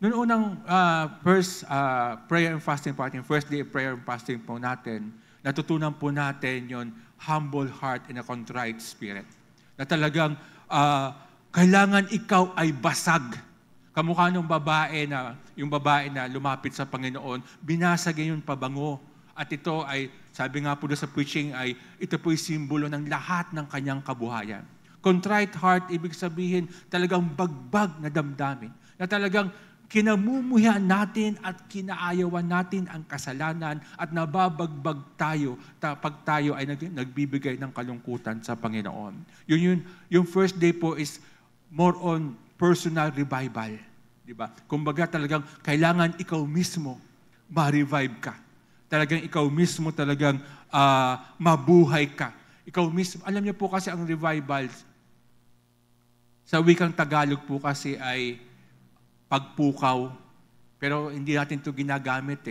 Noong unang first prayer and fasting po natin, first day of prayer and fasting po natin, natutunan po natin yon humble heart and a contrite spirit. Na talagang kailangan ikaw ay basag. Kamukha ng babae yung babae na lumapit sa Panginoon, binasag yung pabango. At ito ay, sabi nga po sa preaching, ito po ay simbolo ng lahat ng kanyang kabuhayan. Contrite heart, ibig sabihin, talagang bagbag na damdamin. Na talagang kinamumuhian natin at kinaayawan natin ang kasalanan at nababagbag tayo pag tayo ay nagbibigay ng kalungkutan sa Panginoon. Yung first day po is more on personal revival. Diba? Kumbaga talagang kailangan ikaw mismo ma-revive ka. Talagang ikaw mismo talagang mabuhay ka. Ikaw mismo, alam niyo po kasi ang revival, sa wikang Tagalog po kasi ay pagpukaw. Pero hindi natin ito ginagamit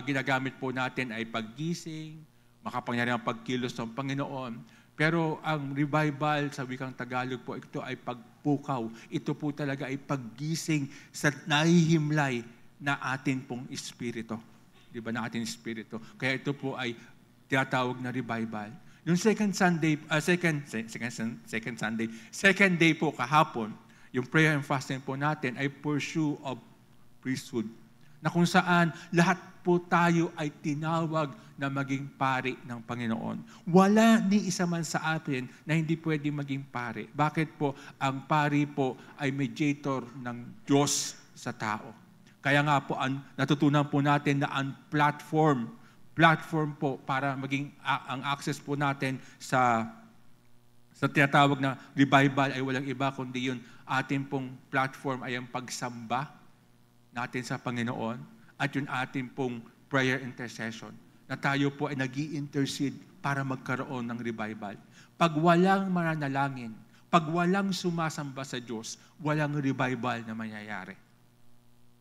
ginagamit po natin ay paggising, makapangyarihan ang pagkilos ng Panginoon. Pero ang revival sa wikang Tagalog po, ito ay pagpukaw. Ito po talaga ay paggising sa nahihimlay na atin pong espiritu. Diba, na ating espiritu. Kaya ito po ay tinatawag na revival. Yung second day po kahapon, yung prayer and fasting po natin ay pursuit of priesthood. Na kung saan lahat po tayo ay tinawag na maging pari ng Panginoon. Wala ni isa man sa atin na hindi pwede maging pari. Bakit po? Ang pari po ay mediator ng Diyos sa tao. Kaya nga po, natutunan po natin na ang platform po para maging ang access po natin sa tinatawag na revival ay walang iba kundi yun ating pong platform ay ang pagsamba natin sa Panginoon at yung ating pong prayer intercession na tayo po ay nag-i-intercede para magkaroon ng revival. Pag walang mananalangin, pag walang sumasamba sa Diyos, walang revival na mangyayari.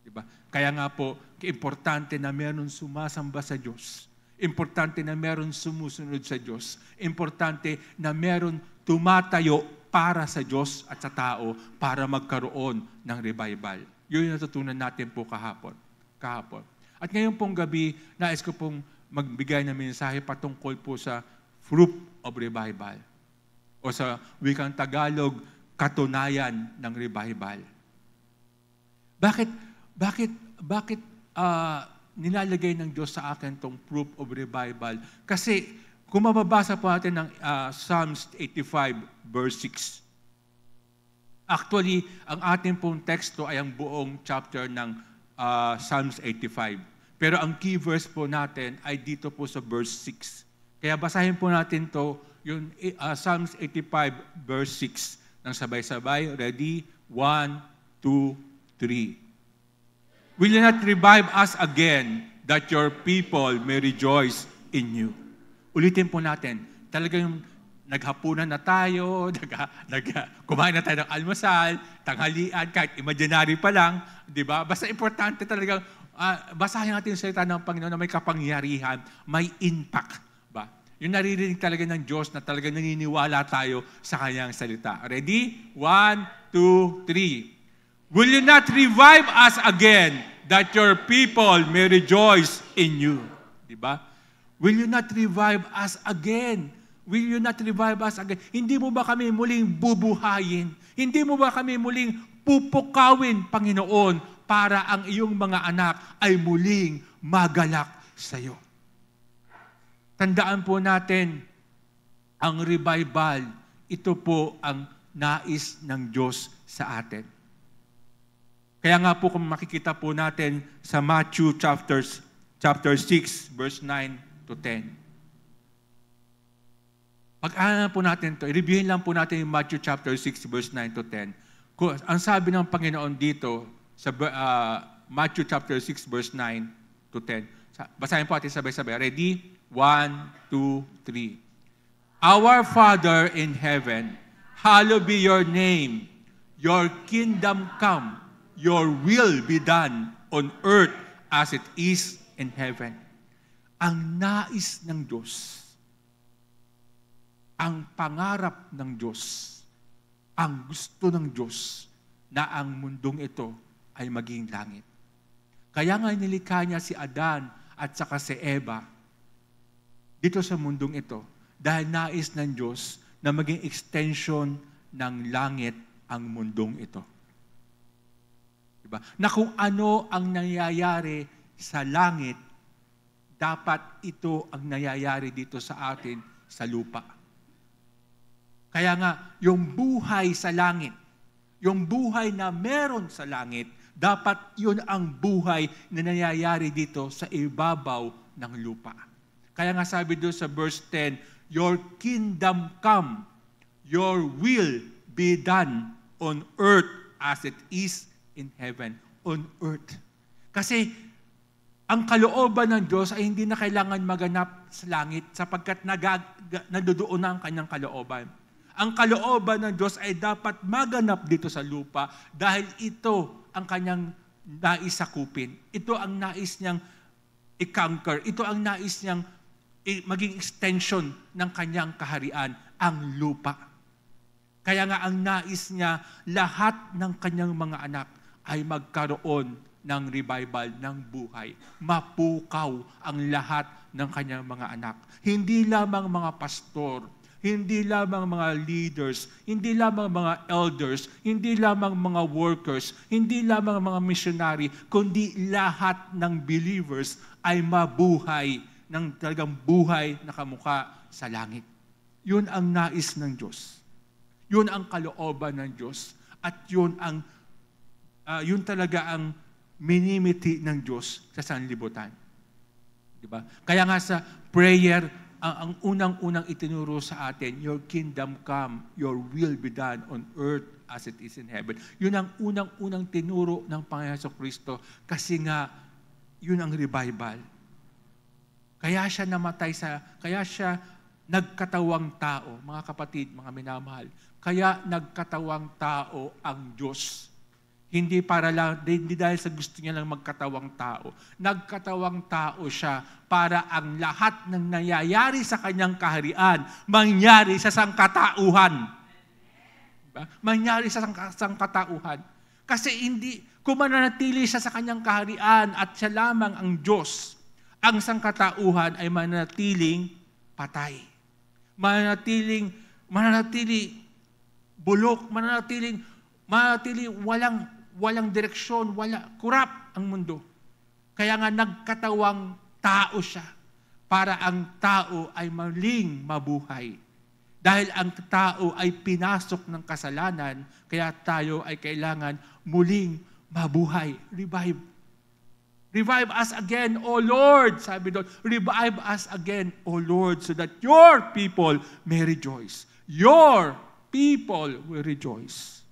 Diba? Kaya nga po, importante na meron sumasamba sa Diyos. Importante na meron sumusunod sa Diyos. Importante na meron tumatayo para sa Diyos at sa tao para magkaroon ng revival. Yun yung natutunan natin po kahapon. At ngayon pong gabi, nais ko pong magbigay ng mensahe patungkol po sa fruit of revival. O sa wikang Tagalog, katunayan ng revival. Bakit nilalagay ng Diyos sa akin tong proof of revival? Kasi kung mababasa po natin ng Psalms 85 verse 6. Actually, ang ating pong teksto ay ang buong chapter ng Psalms 85. Pero ang key verse po natin ay dito po sa verse 6. Kaya basahin po natin to yung Psalms 85 verse 6 ng sabay-sabay. Ready? 1, 2, 3. Will you not revive us again that your people may rejoice in you? Ulitin po natin. Talagang naghapunan na tayo, kumain na tayo ng almusal, tanghalian, kahit imaginary pa lang, di ba? Basta importante talagang basahin natin yung salita ng Panginoon na may kapangyarihan, may impact. Ba? Yung naririnig talaga ng Diyos na talagang naniniwala tayo sa kanyang salita. Ready? 1, 2, 3. Will you not revive us again that your people may rejoice in you? Diba? Will you not revive us again? Will you not revive us again? Hindi mo ba kami muling bubuhayin? Hindi mo ba kami muling pupukawin, Panginoon, para ang iyong mga anak ay muling magalak sa iyo? Tandaan po natin, ang revival, ito po ang nais ng Diyos sa atin. Kaya nga po kung makikita po natin sa Matthew chapter 6, verse 9 to 10. Pag-aralan po natin ito, i-reviewin lang po natin yung Matthew chapter 6, verse 9 to 10. Ang sabi ng Panginoon dito sa Matthew chapter 6, verse 9 to 10. Basahin po natin sabay-sabay. Ready? 1, 2, 3. Our Father in heaven, hallowed be your name. Your kingdom come. Your will be done on earth as it is in heaven. Ang nais ng Diyos, ang pangarap ng Diyos, ang gusto ng Diyos na ang mundong ito ay maging langit. Kaya nga nilikha niya si Adan at saka si Eva dito sa mundong ito dahil nais ng Diyos na maging extension ng langit ang mundong ito. Diba? Na kung ano ang nangyayari sa langit, dapat ito ang nangyayari dito sa atin sa lupa. Kaya nga, yung buhay sa langit, yung buhay na meron sa langit, dapat yun ang buhay na nangyayari dito sa ibabaw ng lupa. Kaya nga sabi doon sa verse 10, your kingdom come, your will be done on earth as it is in heaven. On earth. Kasi ang kalooban ng Diyos ay hindi na kailangan maganap sa langit sapagkat nadudoon na ang kanyang kalooban. Ang kalooban ng Diyos ay dapat maganap dito sa lupa dahil ito ang kanyang nais sakupin. Ito ang nais niyang i-conquer. Ito ang nais niyang maging extension ng kanyang kaharian, ang lupa. Kaya nga ang nais niya, lahat ng kanyang mga anak ay magkaroon ng revival ng buhay. Mapukaw ang lahat ng kanyang mga anak. Hindi lamang mga pastor, hindi lamang mga leaders, hindi lamang mga elders, hindi lamang mga workers, hindi lamang mga missionary, kundi lahat ng believers ay mabuhay ng talagang buhay na kamukha sa langit. Yun ang nais ng Diyos. Yun ang kalooban ng Diyos. At yun talaga ang minimiti ng Diyos sa sanlibutan. Diba? Kaya nga sa prayer, ang unang-unang itinuro sa atin, your kingdom come, your will be done on earth as it is in heaven. Yun ang unang-unang tinuro ng Panginoon Jesucristo kasi nga, yun ang revival. Kaya siya kaya siya nagkatawang tao, mga kapatid, mga minamahal. Kaya nagkatawang tao ang Diyos. Hindi dahil sa gusto niya lang magkatawang tao. Nagkatawang tao siya para ang lahat ng nangyayari sa kanyang kaharian, mangyari sa sangkatauhan. Diba? Mangyari sa sangkatauhan. Kasi kung mananatili siya sa kanyang kaharian at siya lamang ang Diyos, ang sangkatauhan ay mananatiling patay. Mananatili bulok, mananatili walang direksyon, kurap ang mundo. Kaya nga nagkatawang tao siya para ang tao ay muling mabuhay. Dahil ang tao ay pinasok ng kasalanan, kaya tayo ay kailangan muling mabuhay. Revive us again, O Lord. Sabi doon, revive us again, O Lord, so that your people may rejoice. Your people will rejoice.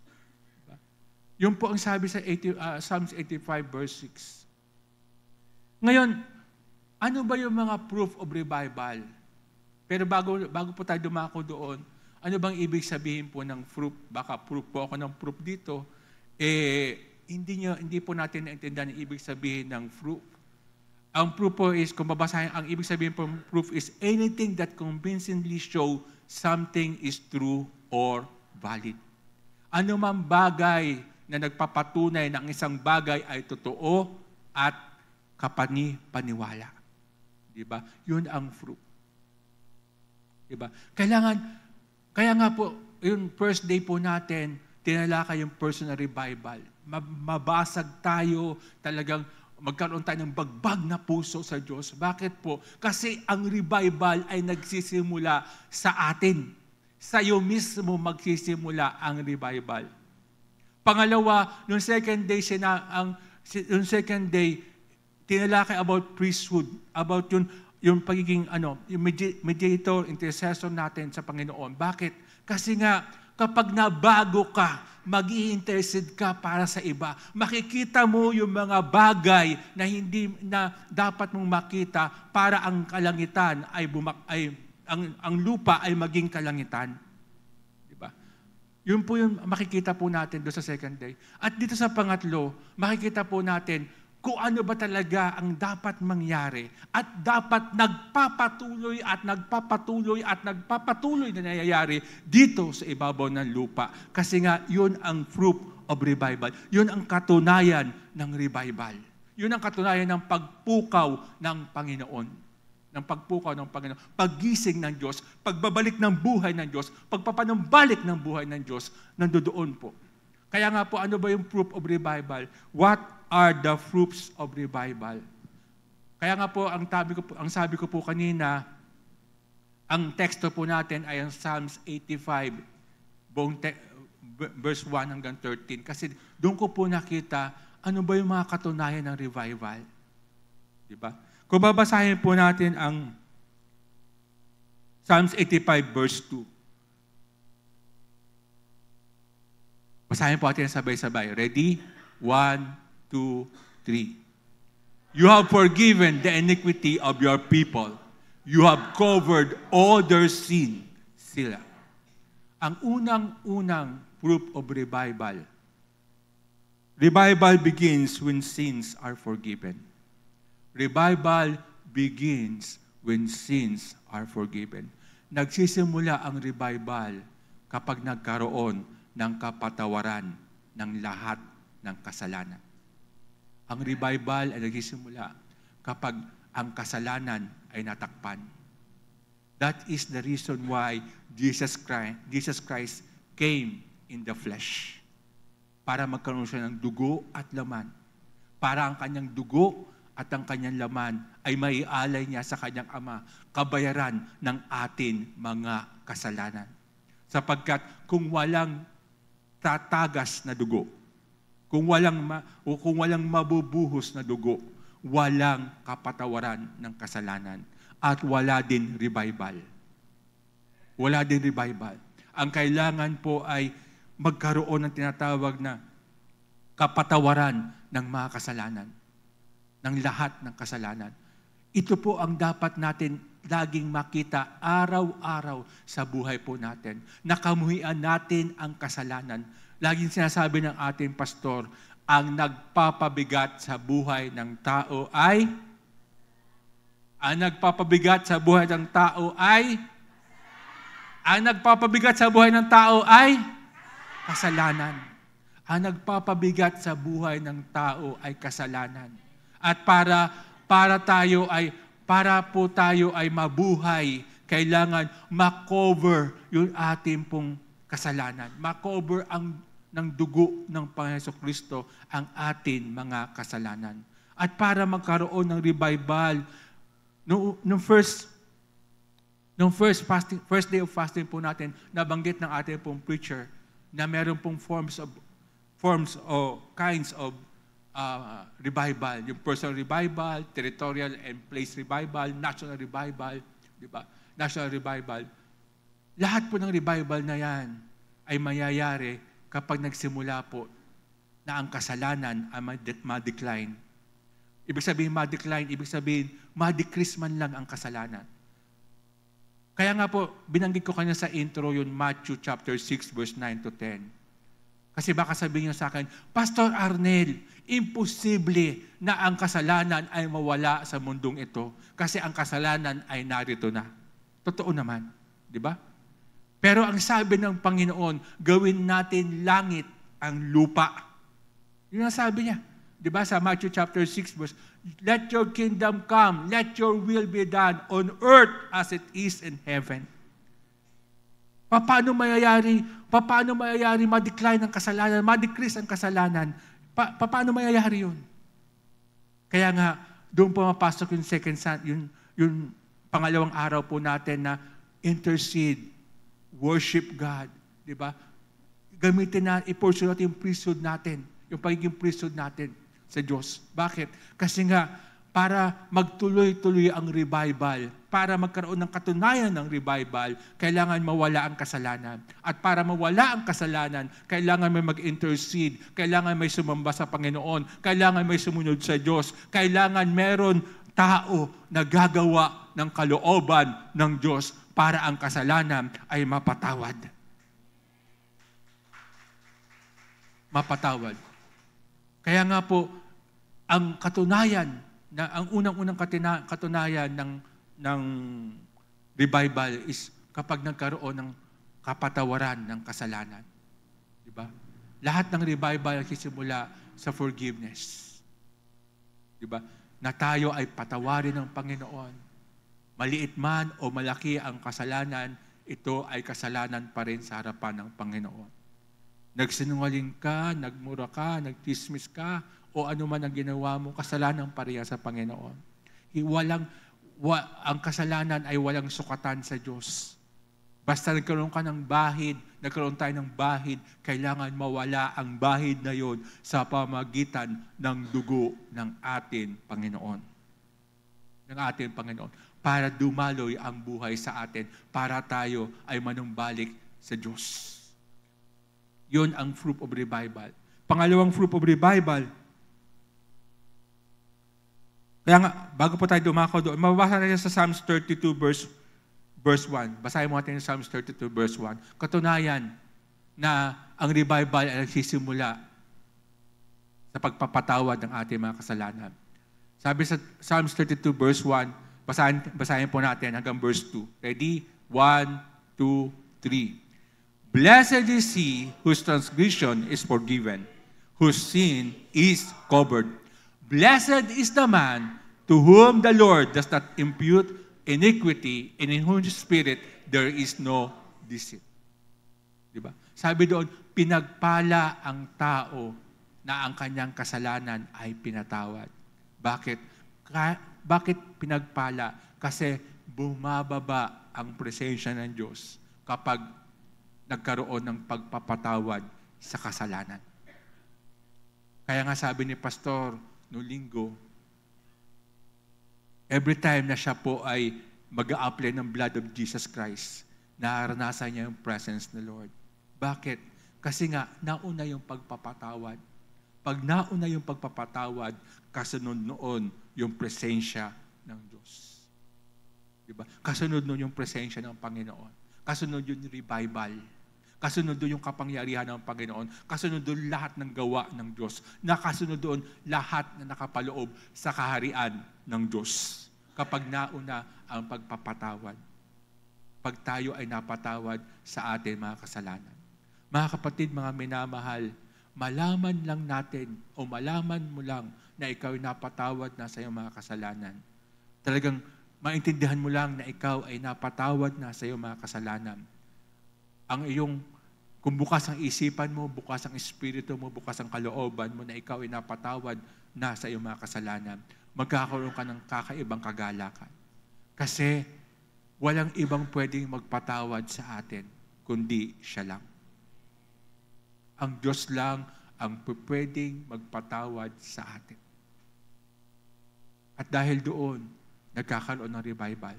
Yun po ang sabi sa Psalms 85 verse 6. Ngayon, ano ba yung mga proof of revival? Pero bago po tayo dumako doon, ano bang ibig sabihin po ng proof? Baka proof po ako ng proof dito. Hindi po natin naintindihan ang ibig sabihin ng proof. Ang proof po is, kung babasahin, ang ibig sabihin po ng proof is anything that convincingly show something is true or valid. Ano man bagay na nagpapatunay ng isang bagay ay totoo at kapani-paniwala. Diba? Yun ang proof. Diba? Kaya nga po, yung first day po natin, tinalakay yung personal revival. Mabasag tayo, talagang magkaroon tayo ng bagbag na puso sa Diyos. Bakit po? Kasi ang revival ay nagsisimula sa atin. Sa iyo mismo magsisimula ang revival. Pangalawa, noong second day, tinalakay about priesthood, about yung pagiging yung mediator, intercessor natin sa Panginoon. Bakit? Kasi nga, kapag nabago ka, mag-i-intercede ka para sa iba. Makikita mo yung mga bagay na hindi na dapat mong makita para ang kalangitan ang lupa ay maging kalangitan. Diba? Yun po yung makikita po natin doon sa second day. At dito sa pangatlo, makikita po natin kung ano ba talaga ang dapat mangyari at dapat nagpapatuloy na nangyayari dito sa ibabaw ng lupa. Kasi nga, yun ang fruit of revival. Yun ang katunayan ng revival. Yun ang katunayan ng pagpukaw ng Panginoon. Paggising ng Diyos, pagbabalik ng buhay ng Diyos, pagpapanumbalik ng buhay ng Diyos, nandoon po. Kaya nga po, ano ba yung fruit of revival? What are the fruits of revival? Kaya nga po, ang sabi ko po kanina, ang teksto po natin ay ang Psalms 85, verse 1 hanggang 13. Kasi doon ko po nakita, ano ba yung mga katunayan ng revival? Diba? Kung babasahin po natin ang Psalms 85, verse 2. Basahin po natin sabay-sabay. Ready? 1, 2, 3. You have forgiven the iniquity of your people. You have covered all their sin. Sila. Ang unang-unang proof of revival. Revival begins when sins are forgiven. Revival begins when sins are forgiven. Nagsisimula ang revival kapag nagkaroon ng kapatawaran ng lahat ng kasalanan. Ang revival ay nagsisimula kapag ang kasalanan ay natakpan. That is the reason why Jesus Christ came in the flesh. Para magkaroon siya ng dugo at laman. Para ang kanyang dugo at ang kanyang laman ay maialay niya sa kanyang Ama, kabayaran ng atin mga kasalanan. Sapagkat kung walang tatagas na dugo, kung walang mabubuhos na dugo, walang kapatawaran ng kasalanan at wala din revival. Wala din revival. Ang kailangan po ay magkaroon ng tinatawag na kapatawaran ng mga kasalanan, ng lahat ng kasalanan. Ito po ang dapat natin laging makita araw-araw sa buhay po natin. Nakamuhian natin ang kasalanan. Laging sinasabi ng ating pastor, ang nagpapabigat sa buhay ng tao ay kasalanan. Ang nagpapabigat sa buhay ng tao ay kasalanan. At para po tayo ay mabuhay, kailangan makover yung ating pong kasalanan. Makover ng dugo ng Panginoon Kristo ang atin mga kasalanan. At para magkaroon ng revival, nung first day of fasting po natin, nabanggit ng ating pong preacher na meron pong kinds of revival. Yung personal revival, territorial and place revival, national revival, di ba? National revival. Lahat po ng revival na yan ay mayayari kapag nagsimula po na ang kasalanan ay ma-decline. Ibig sabihin ma-decrease man lang ang kasalanan. Kaya nga po, binanggit ko kanya sa intro yun, Matthew chapter 6, verse 9 to 10. Kasi baka sabihin niyo sa akin, Pastor Arnel, imposible na ang kasalanan ay mawala sa mundong ito kasi ang kasalanan ay narito na. Totoo naman, di ba? Pero ang sabi ng Panginoon, gawin natin langit ang lupa. Yun ang sabi niya. Di ba sa Matthew chapter 6 verse, let your kingdom come, let your will be done on earth as it is in heaven. Paano mayayari ma-decline ang kasalanan, ma-decrease ang kasalanan? Paano mayayari yun? Kaya nga, doon pumapasok yung yung pangalawang araw po natin na intercede, worship God, di ba? Gamitin na, i-pursue natin yung priesthood natin, yung pagiging priesthood natin sa Diyos. Bakit? Kasi nga, para magtuloy-tuloy ang revival, para magkaroon ng katunayan ng revival, kailangan mawala ang kasalanan. At para mawala ang kasalanan, kailangan may mag-intercede, kailangan may sumamba sa Panginoon, kailangan may sumunod sa Diyos, kailangan meron tao na gagawa ng kalooban ng Diyos para ang kasalanan ay mapatawad. Mapatawad. Kaya nga po, ang katunayan, ang unang-unang katunayan ng revival is kapag nagkaroon ng kapatawaran ng kasalanan. Diba? Lahat ng revival nagsisimula sa forgiveness. Diba? Na tayo ay patawarin ng Panginoon. Maliit man o malaki ang kasalanan, ito ay kasalanan pa rin sa harapan ng Panginoon. Nagsinungaling ka, nagmura ka, nagtismis ka, o ano man ang ginawa mo, kasalanan pa rin sa Panginoon. Ang kasalanan ay walang sukatan sa Diyos. Basta nagkaroon ka ng bahid, nagkaroon tayo ng bahid, kailangan mawala ang bahid na yon sa pamagitan ng dugo ng ating Panginoon. Ng ating Panginoon. Para dumaloy ang buhay sa atin, para tayo ay manumbalik sa Diyos. Yun ang fruit of revival. Pangalawang fruit of revival, kaya nga, bago po tayo dumako doon, mababasa natin sa Psalms 32 verse 1. Basahin mo natin yung Psalms 32 verse 1. Katunayan na ang revival ay nagsisimula sa pagpapatawad ng ating mga kasalanan. Sabi sa Psalms 32 verse 1, basahin po natin hanggang verse 2. Ready? 1, 2, 3. Blessed is he whose transgression is forgiven, whose sin is covered. Blessed is the man to whom the Lord does not impute iniquity, and in whose spirit there is no deceit. Diba? Sabi doon, pinagpala ang tao na ang kanyang kasalanan ay pinatawad. Bakit? Bakit pinagpala? Kasi bumababa ang presensya ng Diyos kapag nagkaroon ng pagpapatawad sa kasalanan. Kaya nga sabi ni Pastor noong linggo, every time na siya po ay mag-a-apply ng blood of Jesus Christ, naranasan niya yung presence ng Lord. Bakit? Kasi nga, nauna yung pagpapatawad. Pag nauna yung pagpapatawad, kasunod noon yung presensya ng Diyos. Diba? Kasunod noon yung presensya ng Panginoon. Kasunod yung revival. Kasunod doon yung kapangyarihan ng Panginoon. Kasunod doon lahat ng gawa ng Diyos. Nakasunod doon lahat na nakapaloob sa kaharian ng Diyos. Kapag nauna ang pagpapatawad. Pag tayo ay napatawad sa ating mga kasalanan. Mga kapatid, mga minamahal, malaman lang natin o malaman mo lang na ikaw ay napatawad na sa iyong mga kasalanan. Talagang maintindihan mo lang na ikaw ay napatawad na sa iyong mga kasalanan. Ang iyong, kung bukas ang isipan mo, bukas ang espiritu mo, bukas ang kalooban mo na ikaw ay napatawad na sa iyong mga kasalanan, magkakaroon ka ng kakaibang kagalakan. Kasi walang ibang pwedeng magpatawad sa atin, kundi siya lang. Ang Diyos lang ang pwedeng magpatawad sa atin. At dahil doon, nagkakaroon ng revival.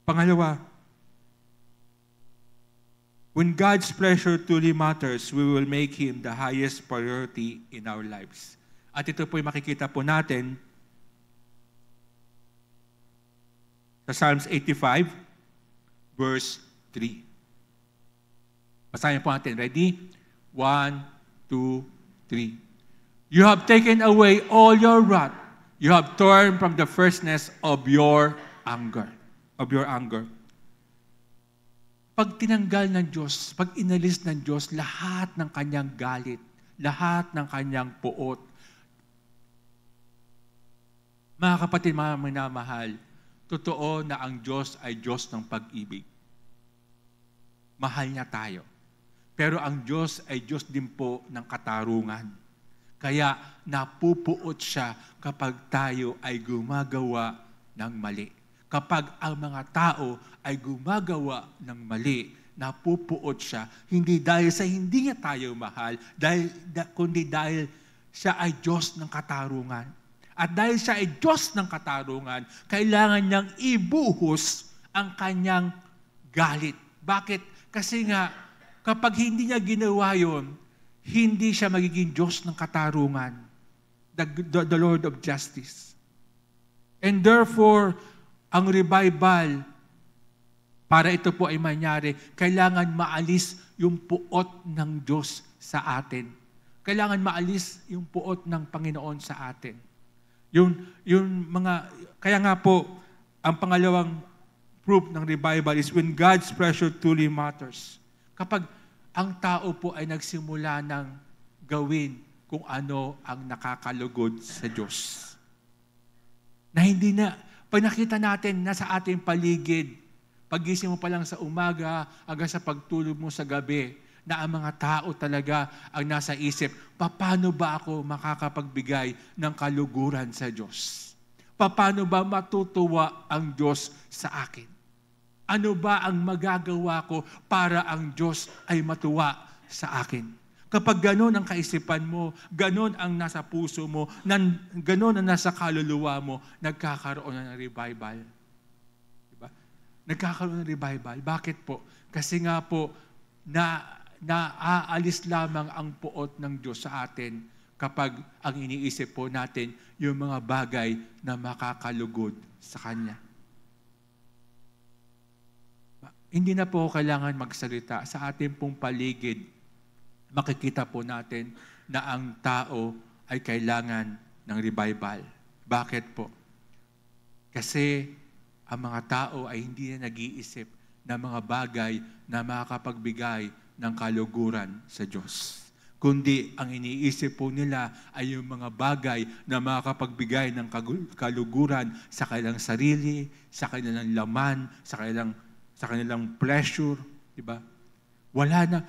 Pangalawa, when God's pleasure truly matters, we will make Him the highest priority in our lives. At ito po'y makikita po natin sa Psalms 85, verse 3. Basahin po natin. Ready? 1, 2, 3. You have taken away all your wrath. You have torn from the fierceness of your anger. Pag tinanggal ng Diyos, pag inalis ng Diyos lahat ng kanyang galit, lahat ng kanyang puot. Mga kapatid, mga minamahal, totoo na ang Diyos ay Diyos ng pag-ibig. Mahal niya tayo. Pero ang Diyos ay Diyos din po ng katarungan. Kaya napupuot siya kapag tayo ay gumagawa ng mali. Kapag ang mga tao ay gumagawa ng mali, napupuot siya, hindi dahil sa hindi niya tayo mahal, kundi dahil siya ay Diyos ng katarungan. At dahil siya ay Diyos ng katarungan, kailangan niyang ibuhos ang kanyang galit. Bakit? Kasi nga, kapag hindi niya ginawa yun, hindi siya magiging Diyos ng katarungan, the Lord of justice. And therefore, ang revival, para ito po ay mangyari, kailangan maalis yung puot ng Diyos sa atin. kailangan maalis yung puot ng Panginoon sa atin. Kaya nga po, ang pangalawang proof ng revival is when God's pressure truly matters. Kapag ang tao po ay nagsimula ng gawin kung ano ang nakakalugod sa Diyos. Na hindi na, pag nakita natin na sa ating paligid, pagising mo pa lang sa umaga, hanggang sa pagtulog mo sa gabi, na ang mga tao talaga ang nasa isip, paano ba ako makakapagbigay ng kaluguran sa Diyos? Paano ba matutuwa ang Diyos sa akin? Ano ba ang magagawa ko para ang Diyos ay matuwa sa akin? Kapag gano'n ang kaisipan mo, gano'n ang nasa puso mo, gano'n ang nasa kaluluwa mo, nagkakaroon ng revival. Diba? Nagkakaroon ng revival. Bakit po? Kasi nga po, naaalis lamang ang puot ng Diyos sa atin kapag ang iniisip po natin yung mga bagay na makakalugod sa Kanya. Hindi na po kailangan magsalita. Sa ating pong paligid, makikita po natin na ang tao ay kailangan ng revival. Bakit po? Kasi ang mga tao ay hindi na nag-iisip ng mga bagay na makakapagbigay ng kaluguran sa Diyos. Kundi ang iniisip po nila ay yung mga bagay na makakapagbigay ng kaluguran sa kanilang sarili, sa kanilang laman, sa kanilang pleasure. Diba? Wala na.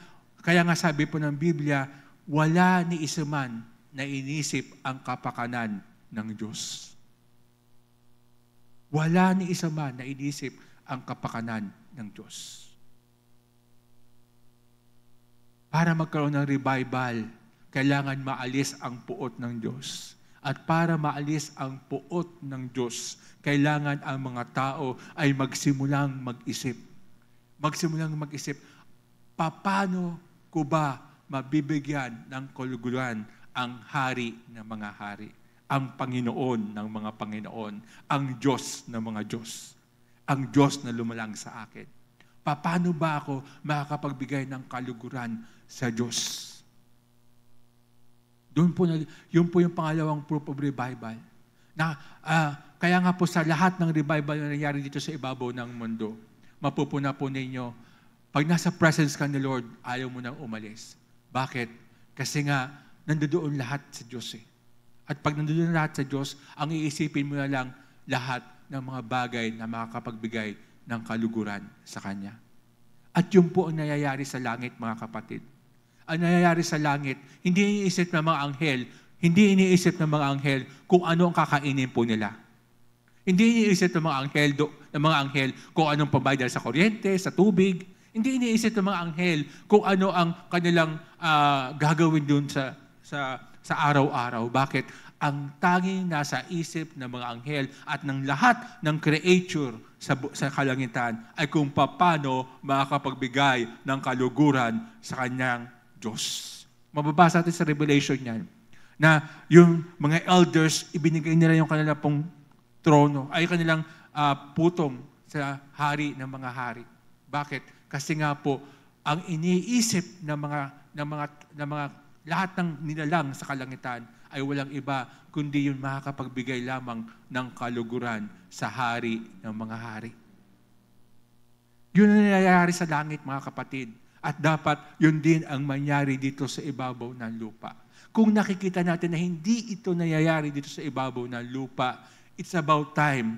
Kaya nga sabi po ng Biblia, wala ni isa man na inisip ang kapakanan ng Diyos. Wala ni isa man na inisip ang kapakanan ng Diyos. Para magkaroon ng revival, kailangan maalis ang puot ng Diyos. At para maalis ang puot ng Diyos, kailangan ang mga tao ay magsimulang mag-isip. Magsimulang mag-isip, paano ko ba mabibigyan ng kaluguran ang hari ng mga hari, ang Panginoon ng mga Panginoon, ang Diyos ng mga Diyos, ang Diyos na lumalang sa akin? Paano ba ako makakapagbigay ng kaluguran sa Diyos? Yun po yung pangalawang proof of revival. Kaya nga po sa lahat ng revival na nangyari dito sa ibabaw ng mundo, mapupuna po ninyo, pag nasa presence ka ni Lord, ayaw mo nang umalis. Bakit? Kasi nga, nandoon lahat sa Diyos eh. At pag nandoon lahat sa Diyos, ang iisipin mo na lang lahat ng mga bagay na makakapagbigay ng kaluguran sa Kanya. At yun po ang nangyayari sa langit, mga kapatid. Ang nangyayari sa langit, hindi iniisip ng mga anghel, kung ano ang kakainin po nila. Hindi iniisip ng mga anghel kung anong pambayad sa kuryente, sa tubig. Hindi iniisip ng mga anghel kung ano ang kanilang gagawin dun sa araw-araw. Bakit? Ang tanging nasa isip ng mga anghel at ng lahat ng creature sa kalangitan ay kung paano makakapagbigay ng kaluguran sa kanyang Diyos. Mababasa natin sa Revelation yan, na yung mga elders, ibinigay nila yung kanilang pong trono, ay kanilang putong sa hari ng mga hari. Bakit? Kasi nga po, ang iniisip ng mga lahat ng nilalang sa kalangitan ay walang iba kundi yung makakapagbigay lamang ng kaluguran sa hari ng mga hari. Yun ang nangyayari sa langit, mga kapatid. At dapat yun din ang mangyari dito sa ibabaw ng lupa. Kung nakikita natin na hindi ito nangyayari dito sa ibabaw ng lupa, it's about time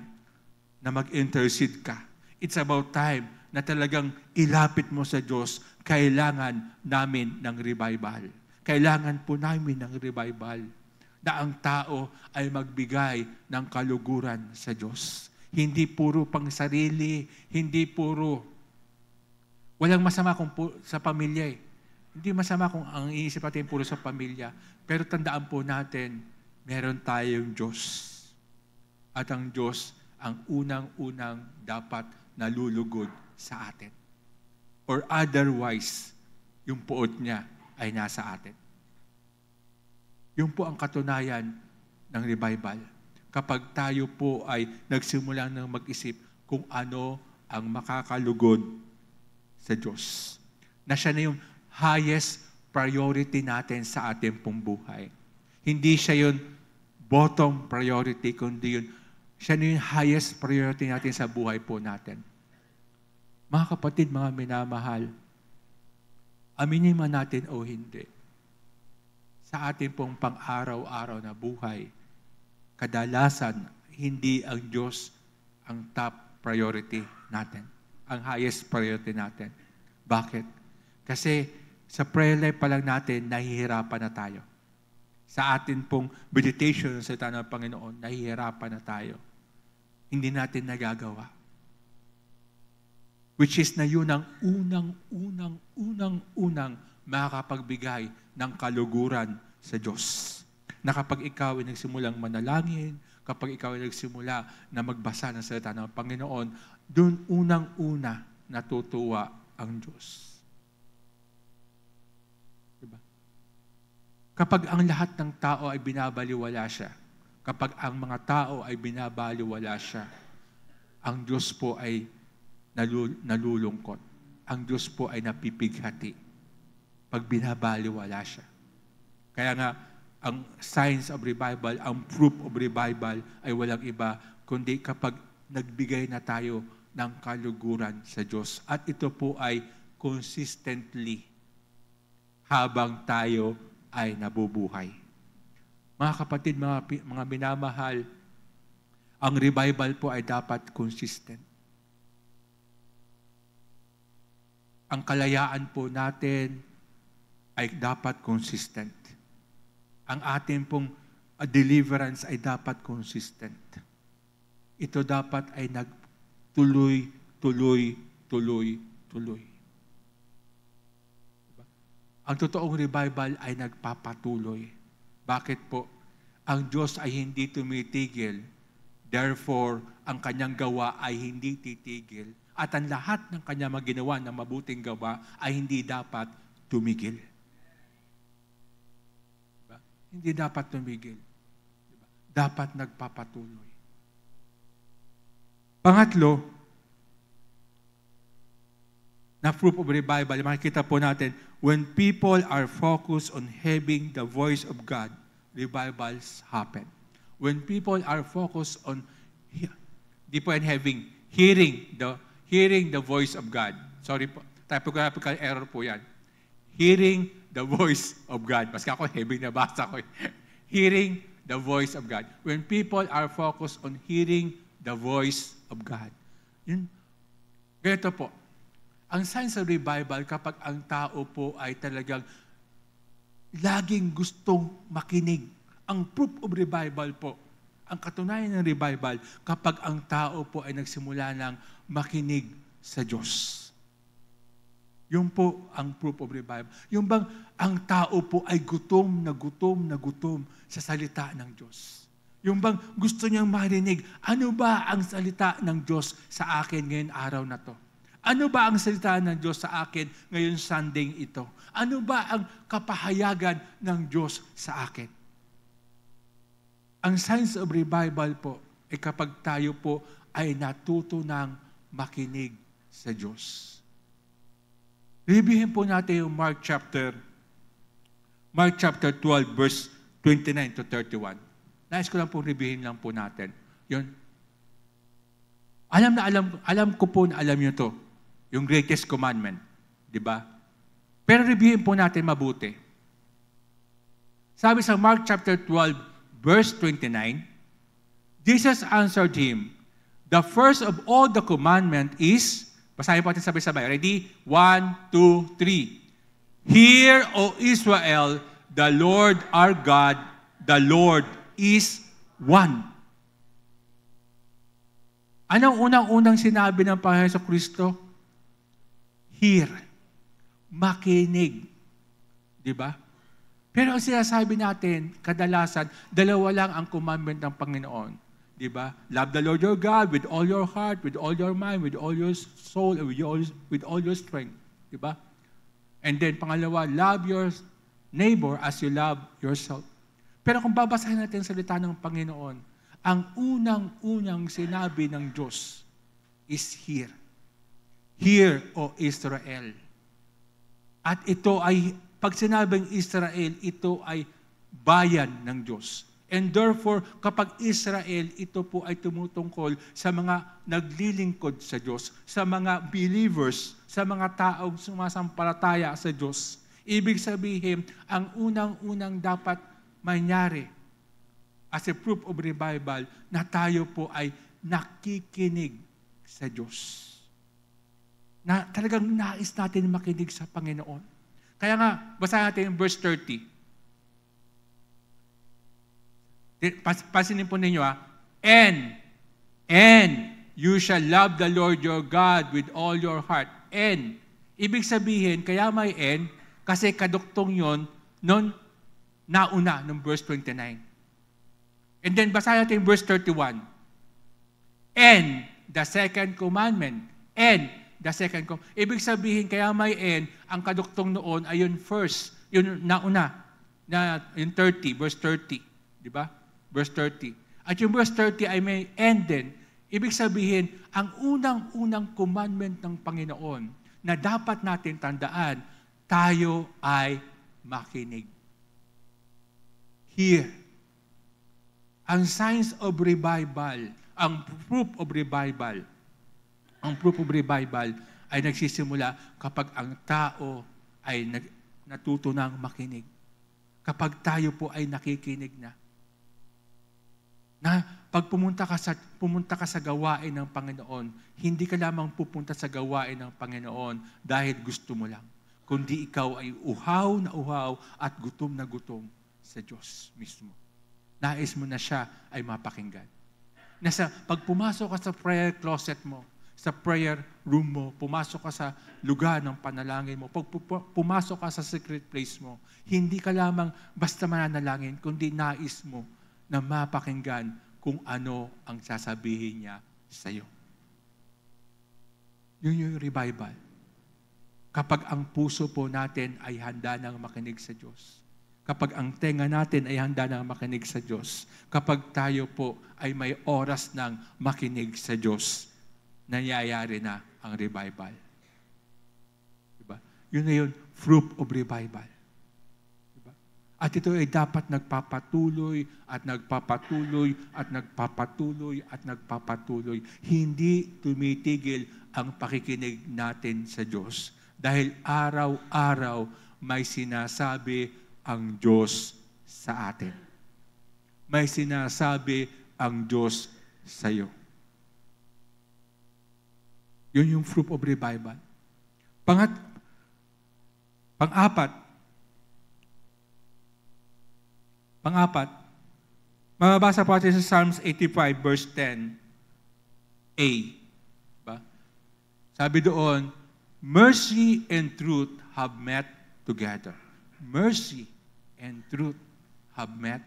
na mag-intercede ka. It's about time na talagang ilapit mo sa Diyos, kailangan namin ng revival. Kailangan po namin ng revival na ang tao ay magbigay ng kaluguran sa Diyos. Hindi puro pang sarili, hindi puro. Walang masama kung sa pamilya eh. Hindi masama kung ang iisip natin puro sa pamilya. Pero tandaan po natin, meron tayong Diyos. At ang Diyos ang unang-unang dapat nalulugod sa atin. Or otherwise, yung puot niya ay nasa atin. Yun po ang katunayan ng revival. Kapag tayo po ay nagsimula ng mag-isip kung ano ang makakalugod sa Diyos. Na siya na yung highest priority natin sa ating pong buhay. Hindi siya yun bottom priority, kundi yun, siya na yung highest priority natin sa buhay po natin. Mga kapatid, mga minamahal, aminin man natin o hindi, sa ating pong pang-araw-araw na buhay, kadalasan, hindi ang Diyos ang top priority natin, ang highest priority natin. Bakit? Kasi sa prayer life pa lang natin, nahihirapan na tayo. Sa atin pong meditation sa salita ng Panginoon, nahihirapan na tayo. Hindi natin nagagawa. Which is na yun ang unang makakapagbigay ng kaluguran sa Diyos. Na kapag ikaw ay nagsimulang manalangin, kapag ikaw ay nagsimula na magbasa ng salita ng Panginoon, dun unang-una natutuwa ang Diyos. Diba? Kapag ang lahat ng tao ay binabaliwala siya, kapag ang mga tao ay binabaliwala siya, ang Diyos po ay nalulungkot. Ang Diyos po ay napipighati pag binabaliwala siya. Kaya nga, ang signs of revival, ang proof of revival ay walang iba, kundi kapag nagbigay na tayo ng kaluguran sa Diyos. At ito po ay consistently habang tayo ay nabubuhay. Mga kapatid, mga minamahal, ang revival po ay dapat consistent. Ang kalayaan po natin ay dapat consistent. Ang ating pong deliverance ay dapat consistent. Ito dapat ay nagtuloy. Diba? Ang totoong revival ay nagpapatuloy. Bakit po? Ang Diyos ay hindi tumitigil. Therefore, ang kanyang gawa ay hindi titigil. At ang lahat ng kanyang maginawa na mabuting gawa ay hindi dapat tumigil. Diba? Hindi dapat tumigil. Diba? Dapat nagpapatuloy. Pangatlo, na proof of revival, makikita po natin, when people are focused on having the voice of God, revivals happen. When people are focused on hearing the voice of God. Sorry po, typographical error po yan. Hearing the voice of God. Maski ako, heavy na basa ko. Hearing the voice of God. When people are focused on hearing the voice of God. Yun. Ganito po. Ang signs of revival, kapag ang tao po ay talagang laging gustong makinig. Ang proof of revival po, ang katunayan ng revival, kapag ang tao po ay nagsimula ng makinig sa Diyos. Yung po ang proof of revival. Yung bang ang tao po ay gutom sa salita ng Diyos. Yung bang gusto niyang marinig, ano ba ang salita ng Diyos sa akin ngayon araw na to? Ano ba ang salita ng Diyos sa akin ngayon Sunday ito? Ano ba ang kapahayagan ng Diyos sa akin? Ang signs of revival po ay kapag tayo po ay natuto ng makinig sa Diyos. Reviewin po natin yung Mark chapter 12, verse 29 to 31. Nais ko lang po reviewin lang po natin. Yun. Alam ko po na alam nyo to. Yung greatest commandment. Di ba? Pero reviewin po natin mabuti. Sabi sa Mark chapter 12, verse 29, Jesus answered him, the first of all the commandment is, basahin po natin sabay-sabay. Ready? 1, 2, 3. Hear, O Israel, the Lord our God, the Lord is one. Anong unang-unang sinabi ng Panginoon Jesucristo? Hear. Makinig. Diba? Pero ang sinasabi natin, kadalasan, dalawa lang ang commandment ng Panginoon. Diba? Love the Lord your God with all your heart, with all your mind, with all your soul, and with all your strength. Diba? And then, pangalawa, love your neighbor as you love yourself. Pero kung babasahin natin ang salita ng Panginoon, ang unang-unang sinabi ng Diyos is hear. Hear, O Israel. At ito ay Pag sinabing Israel, ito ay bayan ng Diyos. And therefore, kapag Israel, ito po ay tumutungkol sa mga naglilingkod sa Diyos, sa mga believers, sa mga taong sumasampalataya sa Diyos. Ibig sabihin, ang unang-unang dapat mangyari as a proof of revival na tayo po ay nakikinig sa Diyos. Na talagang nais natin makinig sa Panginoon. Kaya nga, basahin natin yung verse 30. Pasinin po ninyo and you shall love the Lord your God with all your heart. And, ibig sabihin, kaya may and, kasi kaduktong yon nun nauna, nung verse 29. And then, basahin natin verse 31. And the second commandment. And the second commandment. Ibig sabihin, kaya may and, ang kaduktong noon ay yun first, yun nauna, yung 30, verse 30. Di ba? Verse 30. At yung verse 30 ay may end din. Ibig sabihin, ang unang-unang commandment ng Panginoon na dapat natin tandaan, tayo ay makinig. Here, ang signs of revival, ang proof of revival ay nagsisimula kapag ang tao ay natuto ng makinig. Kapag tayo po ay nakikinig na. Na pag pumunta ka sa gawain ng Panginoon, hindi ka lamang pupunta sa gawain ng Panginoon dahil gusto mo lang, kundi ikaw ay uhaw na uhaw at gutom na gutom sa Diyos mismo. Nais mo na siya ay mapakinggan. Pag pumasok ka sa prayer closet mo, sa prayer room mo, pumasok ka sa lugar ng panalangin mo, pag pumasok ka sa secret place mo, hindi ka lamang basta mananalangin, kundi nais mo na mapakinggan kung ano ang sasabihin niya sa iyo. Yun yung revival. Kapag ang puso po natin ay handa nang makinig sa Diyos. Kapag ang tenga natin ay handa nang makinig sa Diyos. Kapag tayo po ay may oras nang makinig sa Diyos, nangyayari na ang revival. Diba? Yun na yun, fruit of revival. At ito ay dapat nagpapatuloy at nagpapatuloy at nagpapatuloy at nagpapatuloy. Hindi tumitigil ang pakikinig natin sa Diyos. Dahil araw-araw may sinasabi ang Diyos sa atin. May sinasabi ang Diyos sa iyo. Yun yung fruit of revival. Pang-apat, mababasa po natin sa Psalms 85 verse 10a. Diba? Sabi doon, mercy and truth have met together. Mercy and truth have met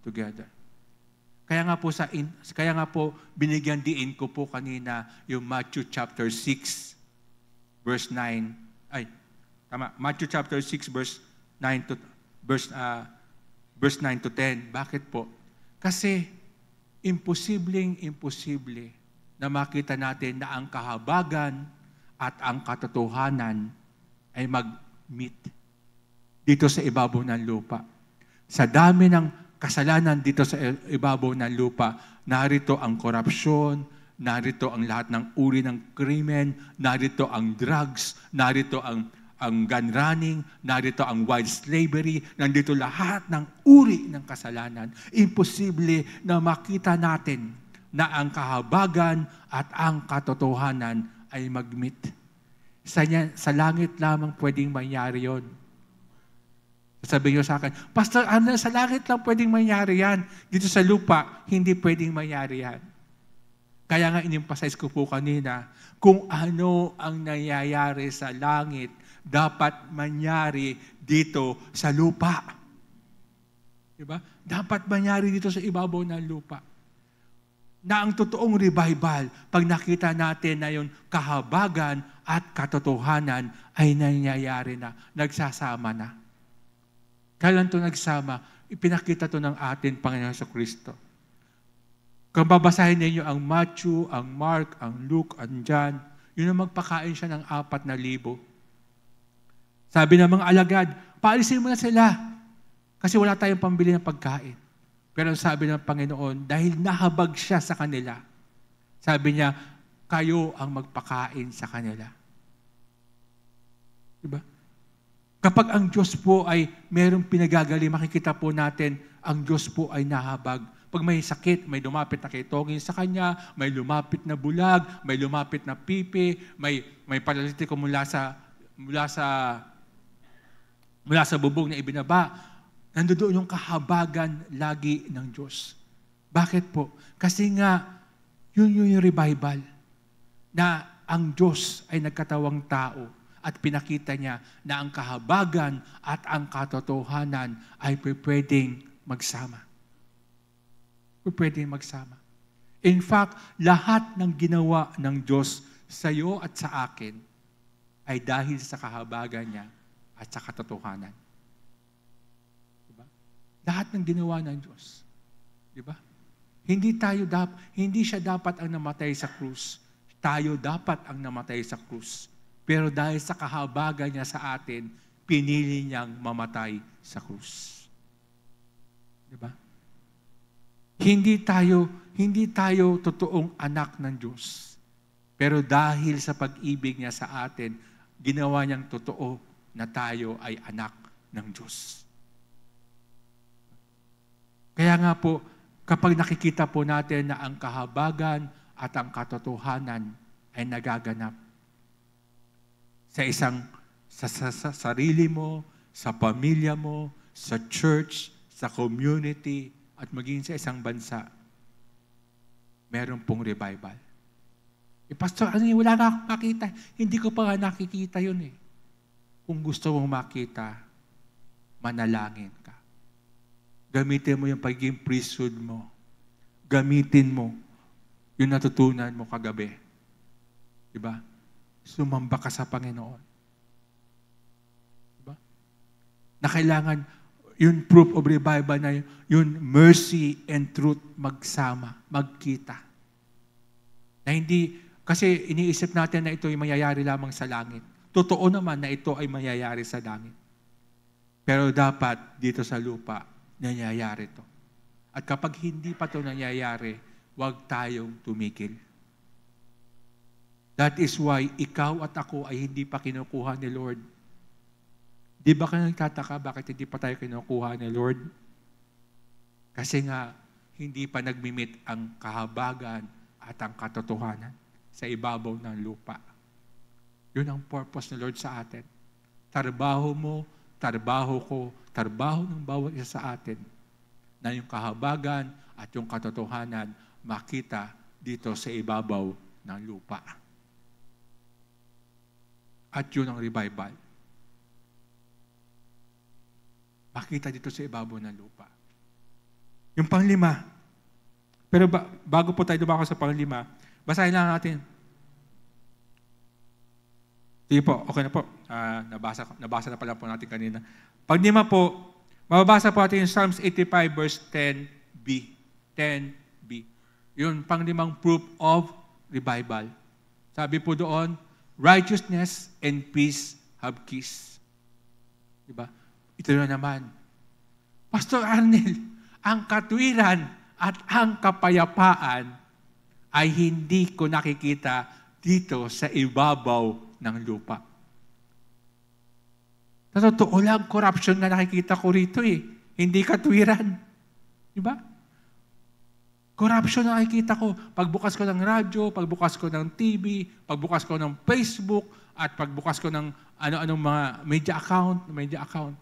together. Kaya nga po binigyan diin ko po kanina yung Matthew chapter 6 verse 9. Matthew chapter 6 verse 9 to 10. Bakit po? Kasi imposible na makita natin na ang kahabagan at ang katotohanan ay mag-meet dito sa ibabaw ng lupa. Sa dami ng kasalanan dito sa ibabaw ng lupa, narito ang korupsyon, narito ang lahat ng uri ng krimen, narito ang drugs, narito ang gun running, narito ang wild slavery, nandito lahat ng uri ng kasalanan. Imposible na makita natin na ang kahabagan at ang katotohanan ay mag-meet. Sa langit lamang pwedeng mangyari yon. Sasabihin nyo sa akin, Pastor, sa langit lang pwedeng mangyari yan. Dito sa lupa, hindi pwedeng mangyari yan. Kaya nga in-emphasize ko po kanina, kung ano ang nangyayari sa langit, dapat mangyari dito sa lupa. Diba? Dapat mangyari dito sa ibabaw ng lupa. Na ang totoong revival, pag nakita natin na yung kahabagan at katotohanan ay nangyayari na, nagsasama na. Kailan ito nagsama? Ipinakita ito ng atin, Panginoon sa Kristo. Kung babasahin ninyo ang Matthew, ang Mark, ang Luke, ang John, yun ang magpakain siya ng 4,000. Sabi ng mga alagad, paalisin mo na sila. Kasi wala tayong pambili ng pagkain. Pero sabi ng Panginoon, dahil nahabag siya sa kanila, sabi niya, kayo ang magpakain sa kanila. Diba? Kapag ang Diyos po ay mayroong pinagagali, makikita po natin, ang Diyos po ay nahabag. Pag may sakit, may lumapit na kitongin sa Kanya, may lumapit na bulag, may lumapit na pipi, may paralitiko mula sa bubong na ibinaba, nandoon yung kahabagan lagi ng Diyos. Bakit po? Kasi nga, yun yung revival na ang Diyos ay nagkatawang tao at pinakita niya na ang kahabagan at ang katotohanan ay pwedeng magsama. Pwedeng magsama. In fact, lahat ng ginawa ng Diyos sa iyo at sa akin ay dahil sa kahabagan niya at sa katotohanan. Diba? Lahat ng ginawa ng Diyos. Diba? Hindi siya dapat ang namatay sa krus. Tayo dapat ang namatay sa krus. Pero dahil sa kahabagan niya sa atin, pinili niyang mamatay sa krus. Diba? Hindi tayo totoong anak ng Diyos. Pero dahil sa pag-ibig niya sa atin, ginawa niyang totoo na tayo ay anak ng Diyos. Kaya nga po, kapag nakikita po natin na ang kahabagan at ang katotohanan ay nagaganap sa sarili mo, sa pamilya mo, sa church, sa community, at maging sa isang bansa, meron pong revival. Pastor, wala na akong makita. Hindi ko pa nga nakikita yun eh. Kung gusto mong makita, manalangin ka. Gamitin mo yung pagiging priesthood mo. Gamitin mo yung natutunan mo kagabi. Diba? Sumamba ka sa Panginoon. Diba? Na kailangan, yung proof of revival na yun, mercy and truth magsama, magkita. Na hindi, kasi iniisip natin na ito ay mangyayari lamang sa langit. Totoo naman na ito ay mangyayari sa langit. Pero dapat dito sa lupa, nangyayari ito. At kapag hindi pa ito nangyayari, huwag tayong tumigil. That is why ikaw at ako ay hindi pa kinukuha ni Lord. Di ba kayo nagtataka bakit hindi pa tayo kinukuha ni Lord? Kasi nga, hindi pa nagmimit ang kahabagan at ang katotohanan sa ibabaw ng lupa. Yun ang purpose ni Lord sa atin. Trabaho mo, trabaho ko, trabaho ng bawat isa sa atin na yung kahabagan at yung katotohanan makita dito sa ibabaw ng lupa. At yun ang revival. Makita dito sa ibabaw ng lupa. Yung panglima. Pero bago po tayo dumako sa panglima, basahin lang natin. Sige po, okay na po. Nabasa na pala po natin kanina. Panglima po, mababasa po natin yung Psalms 85 verse 10b. 10b. Yung panglimang proof of revival. Sabi po doon, righteousness and peace have kiss. Diba? Ito na naman. Pastor Arnel, ang katwiran at ang kapayapaan ay hindi ko nakikita dito sa ibabaw ng lupa. Sa totoo lang, corruption na nakikita ko rito eh. Hindi katwiran. Diba? Corruption na nakikita ko. Pagbukas ko ng radyo, pagbukas ko ng TV, pagbukas ko ng Facebook, at pagbukas ko ng ano-anong mga media account,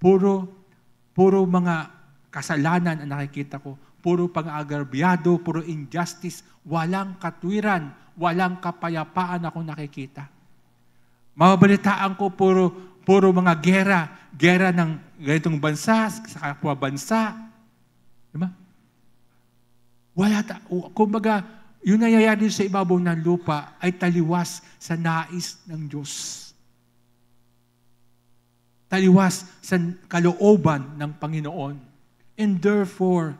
puro mga kasalanan ang nakikita ko. Puro pang-agarbyado, puro injustice, walang katwiran, walang kapayapaan akong nakikita. Mababalitaan ko puro mga gera ng ganitong bansa, sa kapwa bansa. Diba? Kumbaga, yung nangyayari sa ibabaw ng lupa ay taliwas sa nais ng Diyos. Taliwas sa kalooban ng Panginoon. And therefore,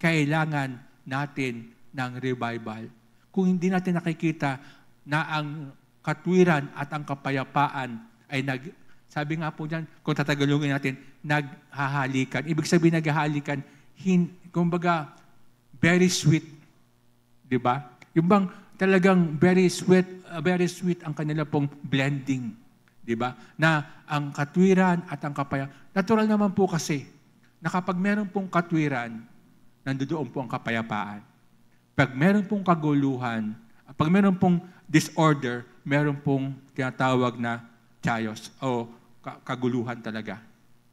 kailangan natin ng revival. Kung hindi natin nakikita na ang katwiran at ang kapayapaan ay Sabi nga po dyan, kung tatagalogin natin, naghahalikan. Ibig sabihin naghahalikan, kumbaga, very sweet. Di ba? Yung bang talagang very sweet ang kanila pong blending. Di ba? Na ang katwiran at ang kapayapaan. Natural naman po kasi, na kapag meron pong katwiran, nandoon po ang kapayapaan. Pag meron pong kaguluhan, pag meron pong disorder, meron pong tinatawag na chaos o kaguluhan talaga.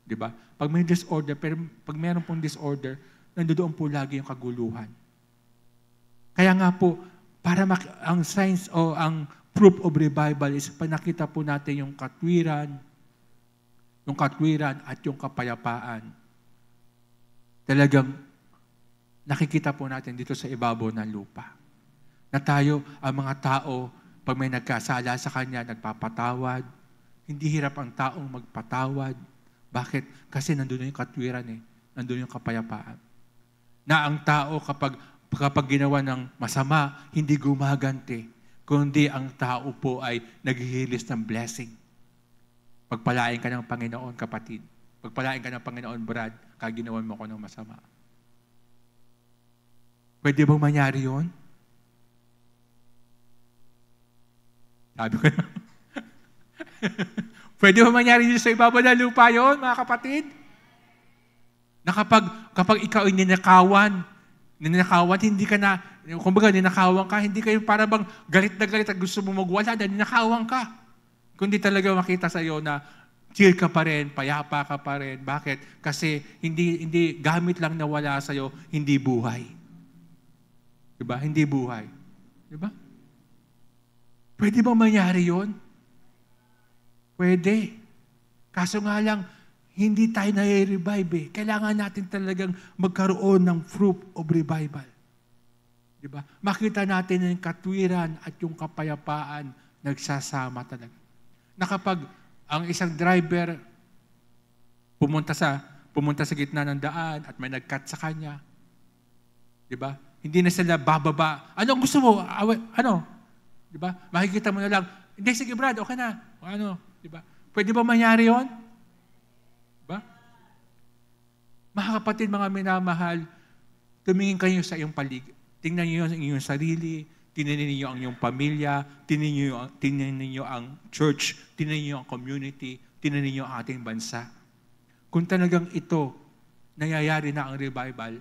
Di ba? Pag may disorder, pero pag meron pong disorder, nandoon po lagi yung kaguluhan. Kaya nga po, para ang signs o ang proof of revival is panakita po natin yung katwiran at yung kapayapaan. Talagang nakikita po natin dito sa ibabaw ng lupa. Na tayo, ang mga tao, pag may nagkasala sa Kanya, nagpapatawad. Hindi hirap ang taong magpatawad. Bakit? Kasi nandun yung katwiran Nandun yung kapayapaan. Na ang tao kapag ginawa ng masama, hindi gumaganti. Kundi ang tao po ay naghihilis ng blessing. Pagpalain ka ng Panginoon, kapatid. Pagpalain ka ng Panginoon, Brad, kaginawan mo ko ng masama. Pwede bang mangyari yun? Sabi ko na. Pwede bang mangyari yun sa ibabaw ng lupa yun, mga kapatid? Na kapag ikaw ay ninakawan, hindi ka na, kumbaga ninakawan ka, hindi kayo para bang galit na galit at gusto mo magwala dahil ninakawan ka. Kundi talaga makita sa iyo na chill ka pa rin, payapa ka pa rin. Bakit? Kasi hindi gamit lang na wala sa iyo, hindi buhay. Diba? Hindi buhay. Diba? Pwede ba mangyari yun? Pwede. Kaso nga lang, hindi tayo na-revive Kailangan natin talagang magkaroon ng fruit of revival. Diba? Makita natin yung katwiran at yung kapayapaan nagsasama talaga. Na kapag ang isang driver pumunta sa gitna ng daan at may nag-cut sa kanya, diba? Hindi na sila bababa. Anong gusto mo? Ano? Diba? Makikita mo na lang, hindi, sige Brad, okay na. Ano? Diba? Pwede ba mangyari yun? Diba? Mga kapatid, mga minamahal, tumingin kayo sa iyong paligid. Tingnan niyo ang iyong sarili, tingnan niyo ang iyong pamilya, tingnan niyo ang church, tingnan niyo ang community, tingnan niyo ang ating bansa. Kung talagang ito, nangyayari na ang revival,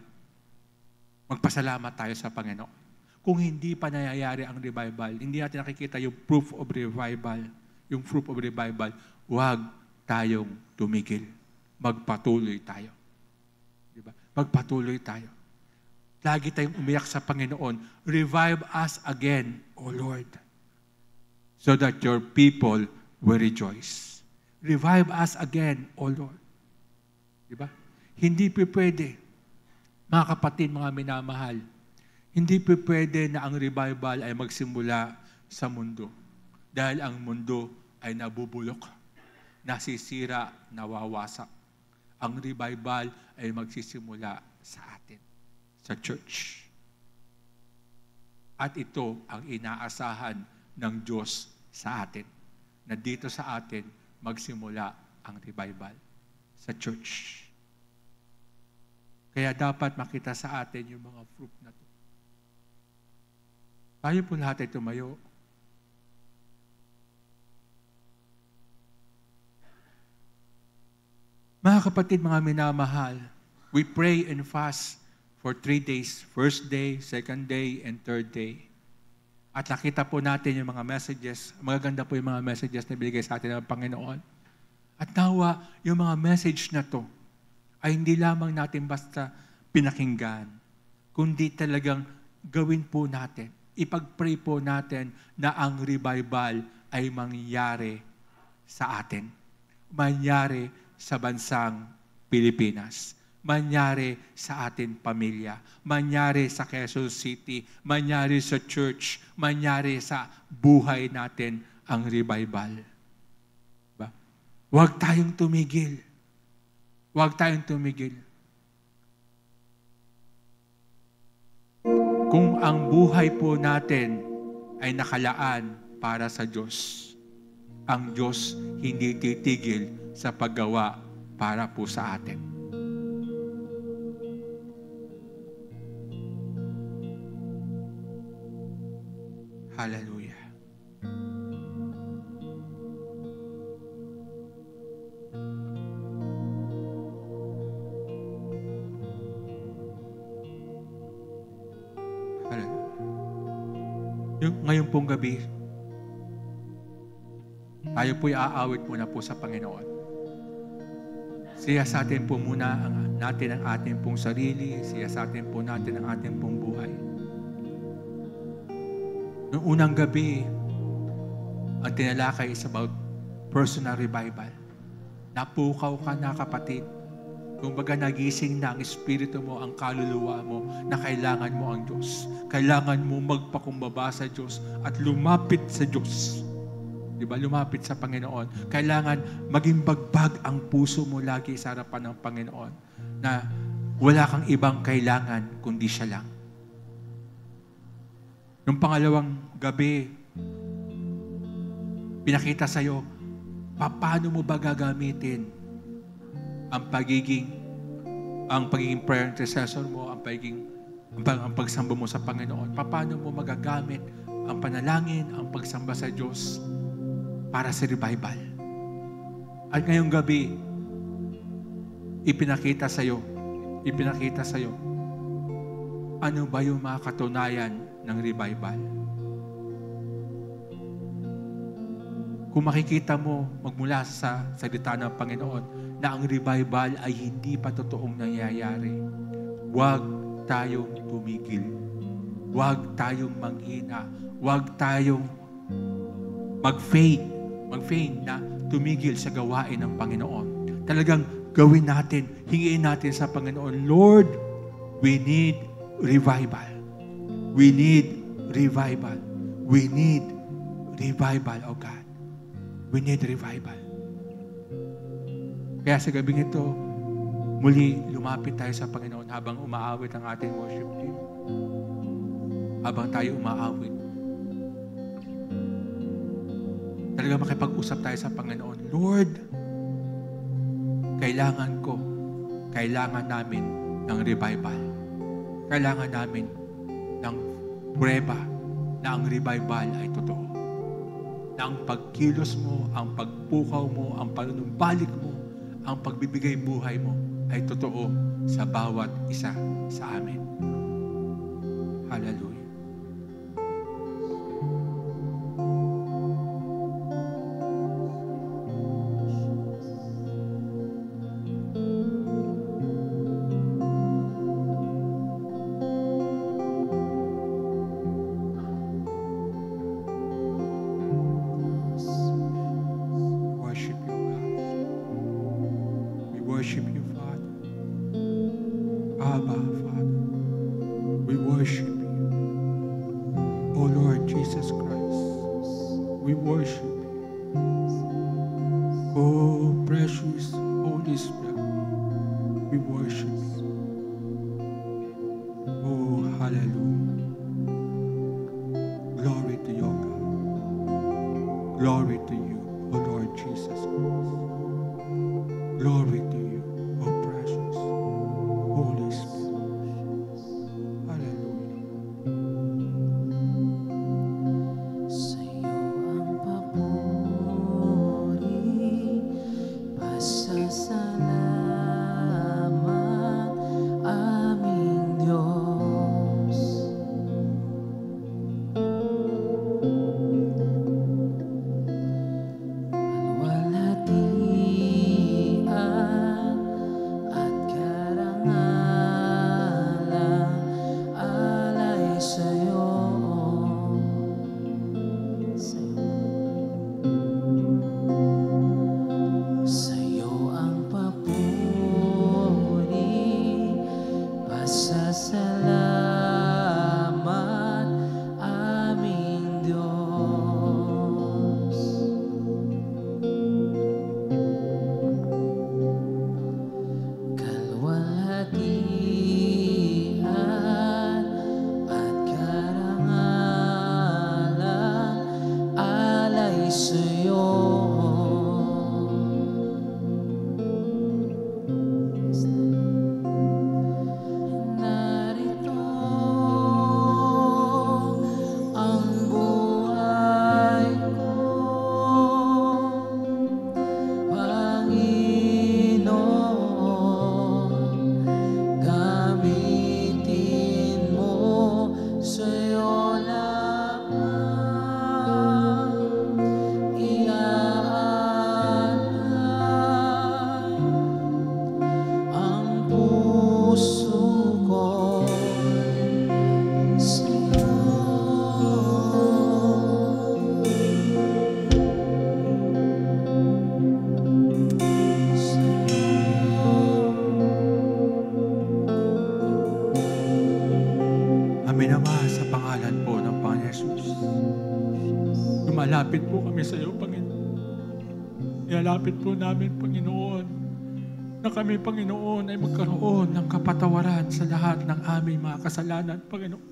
magpasalamat tayo sa Panginoon. Kung hindi pa nangyayari ang revival, hindi natin nakikita yung proof of revival, huwag tayong tumigil. Magpatuloy tayo. Diba? Magpatuloy tayo. Lagi tayong umiyak sa Panginoon, revive us again, O Lord, so that your people will rejoice. Revive us again, O Lord. Diba? Hindi pwede, mga kapatid, mga minamahal, hindi pwede na ang revival ay magsimula sa mundo. Dahil ang mundo ay nabubulok, nasisira, nawawasak. Ang revival ay magsisimula sa atin, sa church. At ito ang inaasahan ng Diyos sa atin, na dito sa atin magsimula ang revival sa church. Kaya dapat makita sa atin yung mga fruit na ito. Tayo po lahat ay tumayo. Mga kapatid, mga minamahal, we pray and fast for 3 days. First day, second day, and third day. At nakita po natin yung mga messages. Magaganda po yung mga messages na binigay sa atin ng Panginoon. At nawa, yung mga message na to ay hindi lamang natin basta pinakinggan, kundi talagang gawin po natin. Ipag-pray po natin na ang revival ay mangyari sa atin. Mangyari sa bansang Pilipinas. Mangyari sa ating pamilya. Mangyari sa Quezon City. Mangyari sa church. Mangyari sa buhay natin ang revival. Diba? Huwag tayong tumigil. Huwag tayong tumigil. Kung ang buhay po natin ay nakalaan para sa Diyos, ang Diyos hindi titigil sa paggawa para po sa atin. Hallelujah. Ngayon pong gabi, tayo po'y aawit muna po sa Panginoon. Siya sa atin po muna natin ang ating pong sarili, siya sa atin po natin ang ating pong buhay. Noong unang gabi, ang tinalakay is about personal revival. Napukaw ka na, kapatid. Kung baga nagising na ang espiritu mo, ang kaluluwa mo, na kailangan mo ang Diyos. Kailangan mo magpakumbaba sa Diyos at lumapit sa Diyos. Diba? Lumapit sa Panginoon. Kailangan maging bagbag ang puso mo lagi sa harapan ng Panginoon na wala kang ibang kailangan kundi siya lang. Noong pangalawang gabi, pinakita sa'yo, paano mo ba gagamitin ang pagiging prayer intercessor mo, ang pagsamba mo sa Panginoon. Paano mo magagamit ang panalangin, ang pagsamba sa Diyos para sa revival. At ngayong gabi, ipinakita sa'yo, ano ba yung mga katunayan ng revival? Kung makikita mo magmula sa salita ng Panginoon na ang revival ay hindi pa totoong nangyayari, huwag tayong tumigil. Huwag tayong manghina. Huwag tayong mag-faint na tumigil sa gawain ng Panginoon. Talagang gawin natin, hingiin natin sa Panginoon, Lord, we need revival. We need revival. We need revival, oh God. We need revival. Kaya sa gabing ito, muli lumapit tayo sa Panginoon habang umaawit ang ating worship team. Habang tayo umaawit. Talaga makipag-usap tayo sa Panginoon. Lord, kailangan namin ng revival. Kailangan namin ng prueba na ang revival ay totoo. Na ang pagkilos mo, ang pagpukaw mo, ang panunumbalik mo, ang pagbibigay buhay mo ay totoo sa bawat isa sa amin. Hallelujah. sa iyo, Panginoon. Ialapit po namin, Panginoon, na kami, Panginoon, ay magkaroon ng kapatawaran sa lahat ng aming mga kasalanan, Panginoon.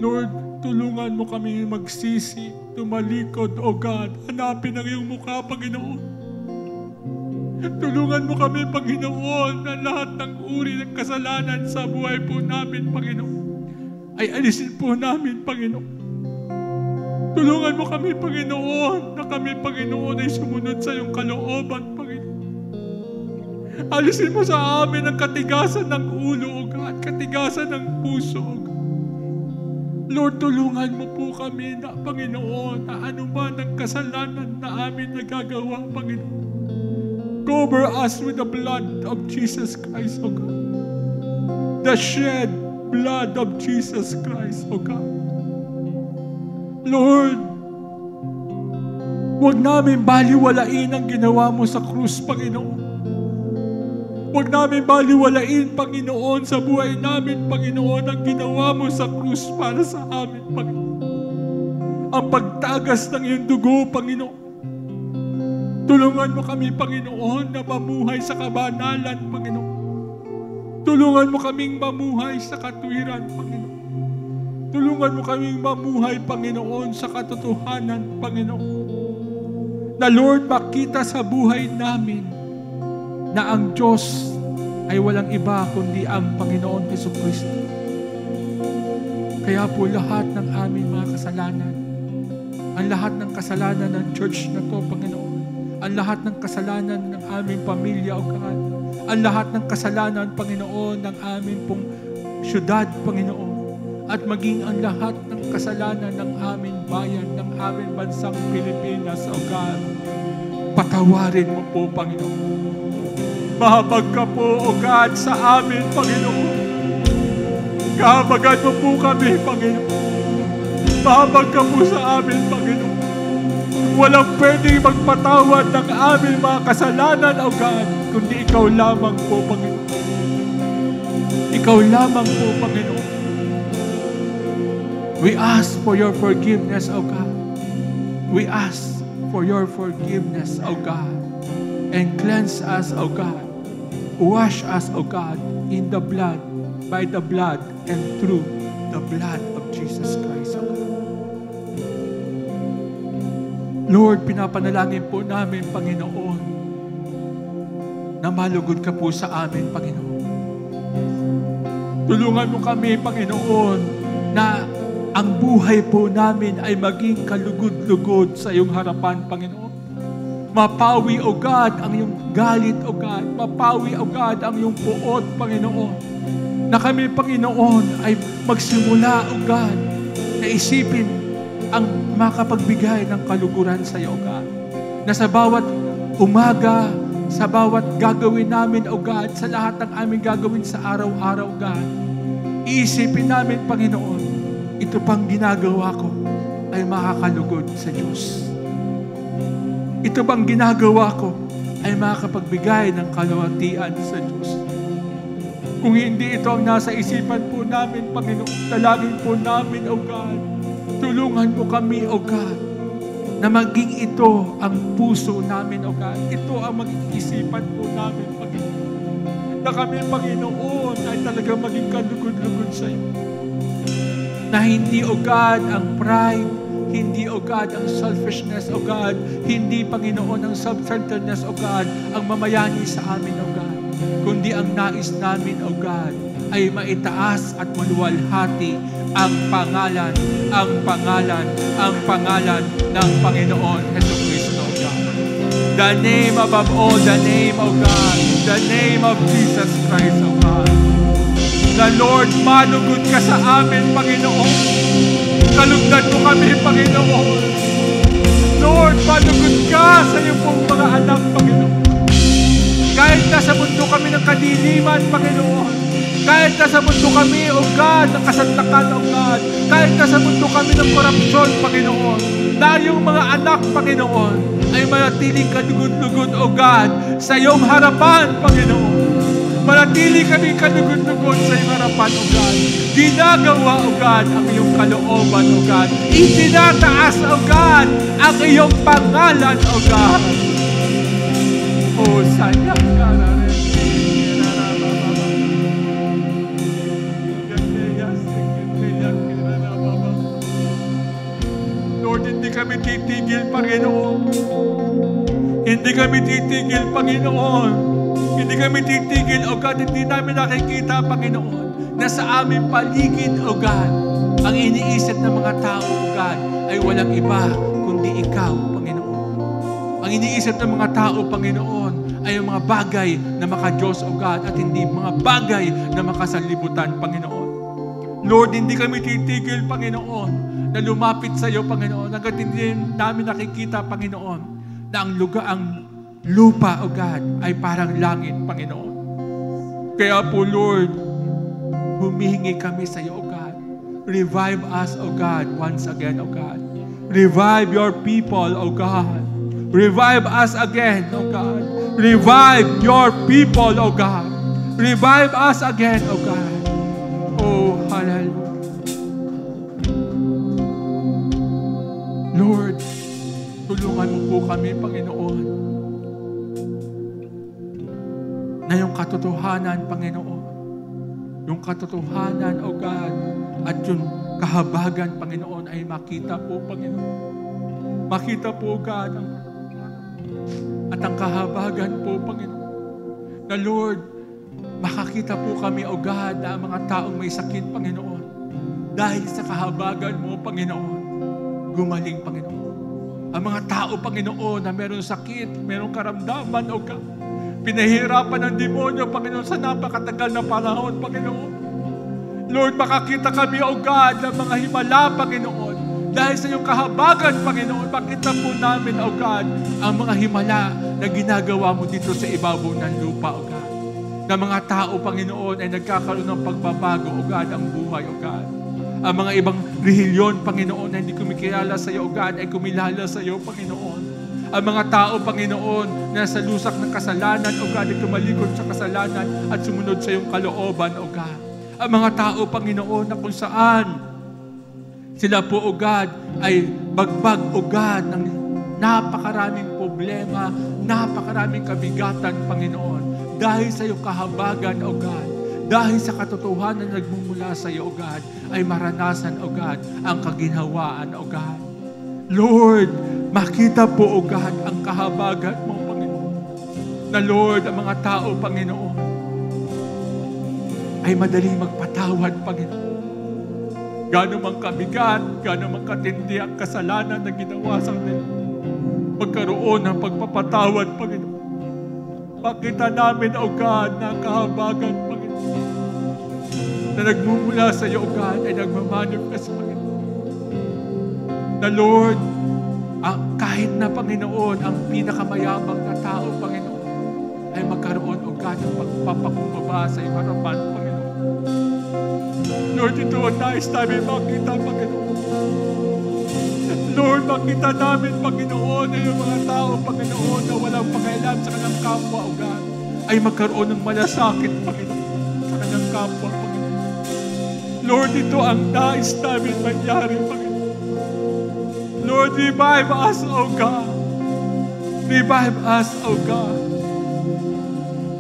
Lord, tulungan mo kami magsisi, tumalikod, O God, hanapin ang iyong mukha, Panginoon. Tulungan mo kami, Panginoon, na lahat ng uri ng kasalanan sa buhay po namin, Panginoon, ay alisin po namin, Panginoon. Tulungan mo kami, Panginoon, na kami, Panginoon, ay sumunod sa iyong kalooban, Panginoon. Alisin mo sa amin ang katigasan ng ulo, O God, katigasan ng puso, O God. Lord, tulungan mo po kami na, Panginoon, na anuman ang kasalanan na amin nagagawa, Panginoon. Cover us with the blood of Jesus Christ, O God. The shed blood of Jesus Christ, O God. Lord, huwag namin baliwalain ang ginawa mo sa krus, Panginoon. Huwag namin baliwalain, Panginoon, sa buhay namin, Panginoon, ang ginawa mo sa krus para sa amin, Panginoon. Ang pagtagas ng iyong dugo, Panginoon. Tulungan mo kami, Panginoon, na mamuhay sa kabanalan, Panginoon. Tulungan mo kaming mamuhay sa katuwiran, Panginoon. Tulungan mo kaming mamuhay, Panginoon, sa katotohanan, Panginoon. Na Lord, makita sa buhay namin na ang Diyos ay walang iba kundi ang Panginoon Jesucristo. Kaya po lahat ng aming mga kasalanan, ang lahat ng kasalanan ng church na to, Panginoon, ang lahat ng kasalanan ng aming pamilya, O God, ang lahat ng kasalanan, Panginoon, ng aming pong syudad, Panginoon, at maging ang lahat ng kasalanan ng aming bayan, ng aming bansang Pilipinas, O God, patawarin mo po, Panginoon. Mahabag ka po, O God, sa amin, Panginoon. Kahabagan mo po kami, Panginoon. Mahabag ka po sa amin, Panginoon. Walang pwedeng magpatawad ng aming mga kasalanan, O God, kundi ikaw lamang po, Panginoon. Ikaw lamang po, Panginoon. We ask for your forgiveness, O God. We ask for your forgiveness, O God. And cleanse us, O God. Wash us, O God, in the blood, by the blood, and through the blood of Jesus Christ, O God. Lord, pinapanalangin po namin, Panginoon, na malugod ka po sa amin, Panginoon. Tulungan mo kami, Panginoon, na ang buhay po namin ay maging kalugod-lugod sa iyong harapan, Panginoon. Mapawi, O God, ang iyong galit, O God. Mapawi, O God, ang iyong puot, Panginoon. Na kami, Panginoon, ay magsimula, O God, na isipin ang makapagbigay ng kaluguran sa iyo, O God. Na sa bawat umaga, sa bawat gagawin namin, O God, sa lahat ng aming gagawin sa araw-araw, God, iisipin namin, Panginoon, ito pang ginagawa ko ay makakalugod sa Diyos. Ito bang ginagawa ko ay makakapagbigay ng kalawatian sa Diyos. Kung hindi ito ang nasa isipan po namin, Panginoon, dalangin po namin, O God, tulungan mo kami, O God, na maging ito ang puso namin, O God. Ito ang maging isipan po namin, Panginoon. Na kami, Panginoon, ay talagang maging kalugod-lugod sa iyo. Na hindi, O God, ang pride, hindi, O God, ang selfishness, O God. Hindi, Panginoon, ang self-centeredness, O God, ang mamayani sa amin, O God. Kundi ang nais namin, O God, ay maitaas at maluwalhati ang pangalan ng Panginoon Jesucristo, O God. The name above all, the name of God, the name of Jesus Christ, O God. The Lord, malugod ka sa amin, Panginoon. Kalugdan mo kami, Panginoon. Lord, malugod ka sa iyong pong mga anak, Panginoon. Kahit nasa mundo kami ng kadiliman, Panginoon. Kahit nasa mundo kami, O God, ng kasantakan, O God. Kahit nasa mundo kami ng korupsyon, Panginoon. Na iyong mga anak, Panginoon, ay manatiling kalugod-lugod, O God, sa iyong harapan, Panginoon. Manatili kami kalugod-lugod sa iyong harapan, O God. Ginagawa, O God, ang iyong kalooban, O God. Itinataas, O God, ang iyong pangalan, O God. O sayang ka na rin. Lord, hindi kami titigil, Panginoon. Hindi kami titigil, Panginoon. Hindi kami titigil, O God. Hindi namin nakikita, Panginoon, na sa aming paligid, O God, ang iniisip ng mga tao, O God, ay walang iba kundi Ikaw, Panginoon. Ang iniisip ng mga tao, Panginoon, ay ang mga bagay na maka-Diyos, O God, at hindi mga bagay na makasanlibutan, Panginoon. Lord, hindi kami titigil, Panginoon, na lumapit sa iyo, Panginoon, hanggat hindi namin nakikita, Panginoon, na ang lupa, O God, ay parang langit, Panginoon. Kaya po, Lord, humihingi kami sa iyo, O God. Revive us, O God, once again, O God. Revive your people, O God. Revive us again, O God. Revive your people, O God. Revive us again, O God. Oh, hallelujah. Lord, tulungan mo po kami, Panginoon, na yung katotohanan, Panginoon, yung katotohanan, O God, at yung kahabagan, Panginoon, ay makita po, Panginoon. Makita po, God, at ang kahabagan po, Panginoon, na Lord, makakita po kami, O God, na ang mga taong may sakit, Panginoon, dahil sa kahabagan mo, Panginoon, gumaling, Panginoon. Ang mga tao, Panginoon, na meron sakit, meron karamdaman, O God, pinahirapan ng demonyo, Panginoon, sa napakatagal na panahon, Panginoon. Lord, makakita kami, O God, ng mga himala, Panginoon. Dahil sa iyong kahabagan, Panginoon, makita po namin, O God, ang mga himala na ginagawa mo dito sa ibabaw ng lupa, O God. Na mga tao, Panginoon, ay nagkakaroon ng pagbabago, O God, ang buhay, O God. Ang mga ibang rehilyon, Panginoon, na hindi kumikilala sa iyo, O God, ay kumilala sa iyo, Panginoon. Ang mga tao, Panginoon, na sa lusak ng kasalanan, O God, ay tumalikod sa kasalanan at sumunod sa iyong kalooban, O God. Ang mga tao, Panginoon, na kung saan sila po, O God, ay bagbag, O God, ng napakaraming problema, napakaraming kabigatan, Panginoon. Dahil sa iyong kahabagan, O God, dahil sa katotohanan na nagmumula sa iyo, O God, ay maranasan, O God, ang kaginhawaan, O God. Lord, makita po, O God, ang kahabagan mo, Panginoon. Na Lord, ang mga tao, Panginoon, ay madaling magpatawad, Panginoon. Gano'n mang kabigat, gano'n mang katindi ang kasalanan na ginawa sa kanila, magkaroon ng pagpapatawad, Panginoon. Pakita namin, O God, na kahabagan, Panginoon, na nagmumula sa iyo, O God, ay nagmamanifest, Panginoon. Na Lord, kahit na, Panginoon, ang pinakamayamang na tao, Panginoon, ay magkaroon, O God, ng pagpapakumbaba sa iyong harapan, Panginoon. Lord, ito ang nais namin makita, Panginoon. Lord, makita namin, Panginoon, na yung mga tao, Panginoon, na walang pakialam sa kanyang kapwa, O God, ay magkaroon ng malasakit, Panginoon, sa kanyang kapwa, Panginoon. Lord, ito ang nais namin mangyari, Panginoon. Lord, revive us, O God. Revive us, O God.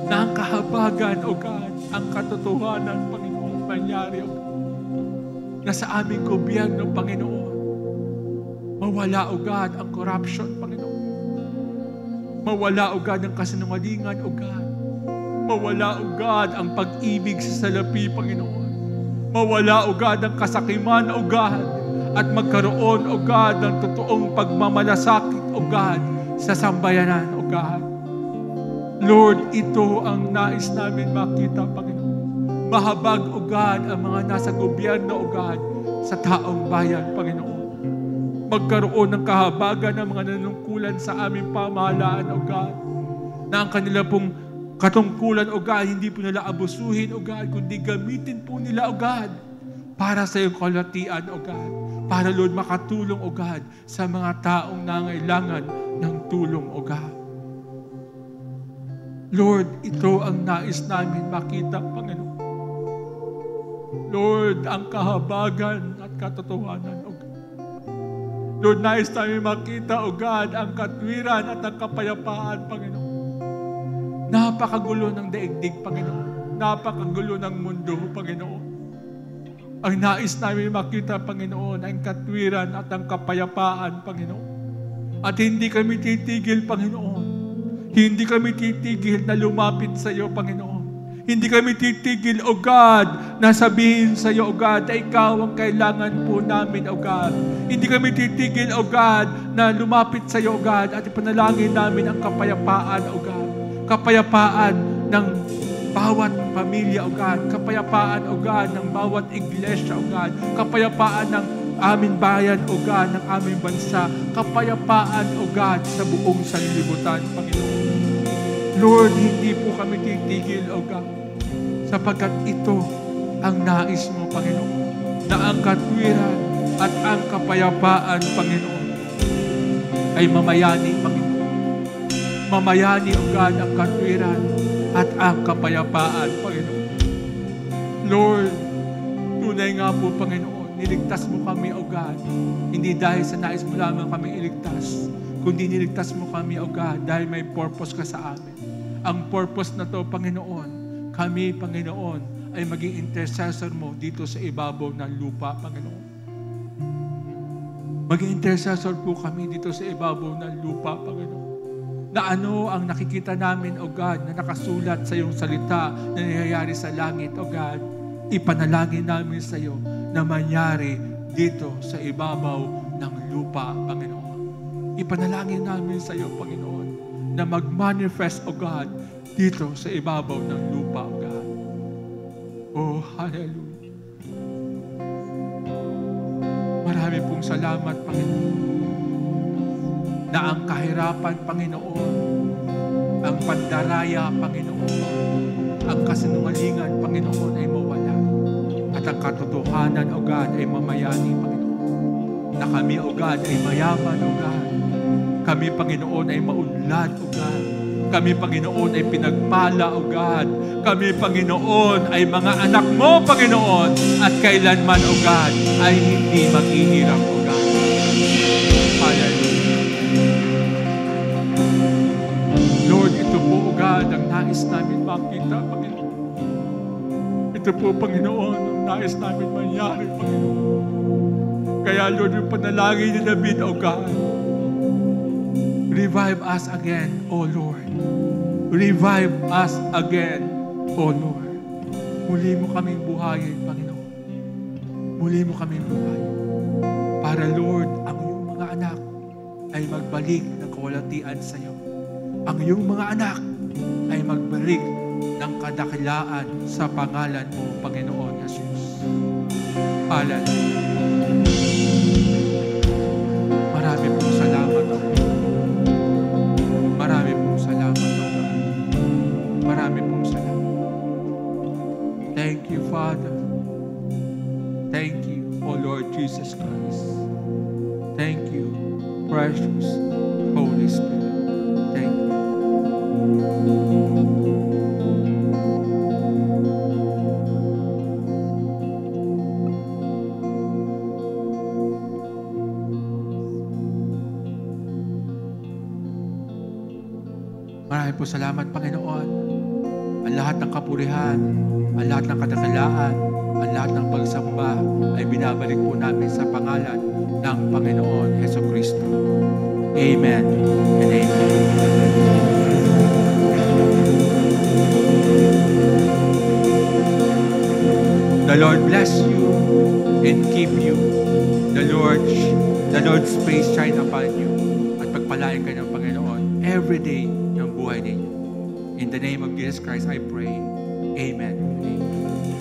Na ang kahabagan, O God, ang katotohanan, Panginoon, mangyari, O God. Na sa aming gobyerno, Panginoon, mawala, O God, ang corruption, Panginoon. Mawala, O God, ang kasinungalingan, O God. Mawala, O God, ang pag-ibig sa salapi, Panginoon. Mawala, O God, ang kasakiman, O God. At magkaroon, O God, ng totoong pagmamalasakit, O God, sa sambayanan, O God. Lord, ito ang nais namin makita, Panginoon. Mahabag, O God, ang mga nasa gobyerno, O God, sa taong bayan, Panginoon. Magkaroon ng kahabagan ng mga nanungkulan sa aming pamahalaan, O God, na ang kanila pong katungkulan, O God, hindi po nila abusuhin, O God, kundi gamitin po nila, O God, para sa iyong kalwatian, O God. Para, Lord, makatulong, O God, sa mga taong nangailangan ng tulong, O God. Lord, ito ang nais namin makita, Panginoon. Lord, ang kahabagan at katotohanan, O God. Lord, nais namin makita, O God, ang katwiran at ang kapayapaan, Panginoon. Napakagulo ng daigdig, Panginoon. Napakagulo ng mundo, Panginoon. Ang nais namin makita, Panginoon, ang katwiran at ang kapayapaan, Panginoon. At hindi kami titigil, Panginoon. Hindi kami titigil na lumapit sa iyo, Panginoon. Hindi kami titigil, O God, na sabihin sa iyo, O God, na ikaw ang kailangan po namin, O God. Hindi kami titigil, O God, na lumapit sa iyo, O God, at ipanalangin namin ang kapayapaan, O God. Kapayapaan ng bawat pamilya, O God. Kapayapaan, O God, ng bawat iglesia, O God. Kapayapaan ng aming bayan, O God, ng aming bansa. Kapayapaan, O God, sa buong sanlibutan, Panginoon. Lord, hindi po kami titigil, O God, sapagkat ito ang nais mo, Panginoon, na ang katwiran at ang kapayapaan, Panginoon, ay mamayani, Panginoon. Mamayani, O God, ang katwiran at ang kapayapaan, Panginoon. Lord, tunay nga po, Panginoon, niligtas mo kami, O God, hindi dahil sa nais mo lamang kami iligtas, kundi niligtas mo kami, O God, dahil may purpose ka sa amin. Ang purpose na to, Panginoon, kami, Panginoon, ay maging intercessor mo dito sa ibabaw ng lupa, Panginoon. Maging intercessor po kami dito sa ibabaw ng lupa, Panginoon. Na ano ang nakikita namin, O God, na nakasulat sa iyong salita na nangyayari sa langit, O God, ipanalangin namin sa iyo na mangyari dito sa ibabaw ng lupa, Panginoon. Ipanalangin namin sa iyo, Panginoon, na mag-manifest, O God, dito sa ibabaw ng lupa, O God. Oh, hallelujah. Marami pong salamat, Panginoon, na ang kahirapan, Panginoon, ang pandaraya, Panginoon, ang kasinungalingan, Panginoon, ay mawala. At ang katotohanan, O God, ay mamayani, Panginoon. Na kami, O God, ay mayaman, O God. Kami, Panginoon, ay maunlad, O God. Kami, Panginoon, ay pinagpala, O God. Kami, Panginoon, ay mga anak mo, Panginoon. At kailanman, O God, ay hindi maghihirap, O God. Hallelujah. Lord, ito po, O God, ang nais namin makita, Panginoon. Ito po, Panginoon, ang nais namin mangyari, Panginoon. Kaya, Lord, yung panalangin ni David, O God, revive us again, O Lord. Revive us again, O Lord. Muli mo kaming buhayin, Panginoon. Muli mo kaming buhayin. Para, Lord, ang iyong mga anak ay magbalik ng kawalatian sa iyo. Ang iyong mga anak ay magbalik ng kadakilaan sa pangalan mo, Panginoon Jesus. Hallelujah. Marami pong salamat, O Lord. Marami pong salamat, O God. Marami pong salamat. Thank you, Father. Thank you, O Lord Jesus Christ. Thank you, precious Holy Spirit. Thank you. Maraming po salamat, Panginoon. Ang lahat ng kapurihan, ang lahat ng kadakilaan, ang lahat ng pagsamba ay binabalik po namin sa pangalan ng Panginoon Hesus Kristo. Amen and amen. The Lord bless you and keep you. The Lord's face shine upon you at pagpalain ka ng Panginoon every day ng buhay ninyo. In the name of Jesus Christ, I pray. Amen. Amen.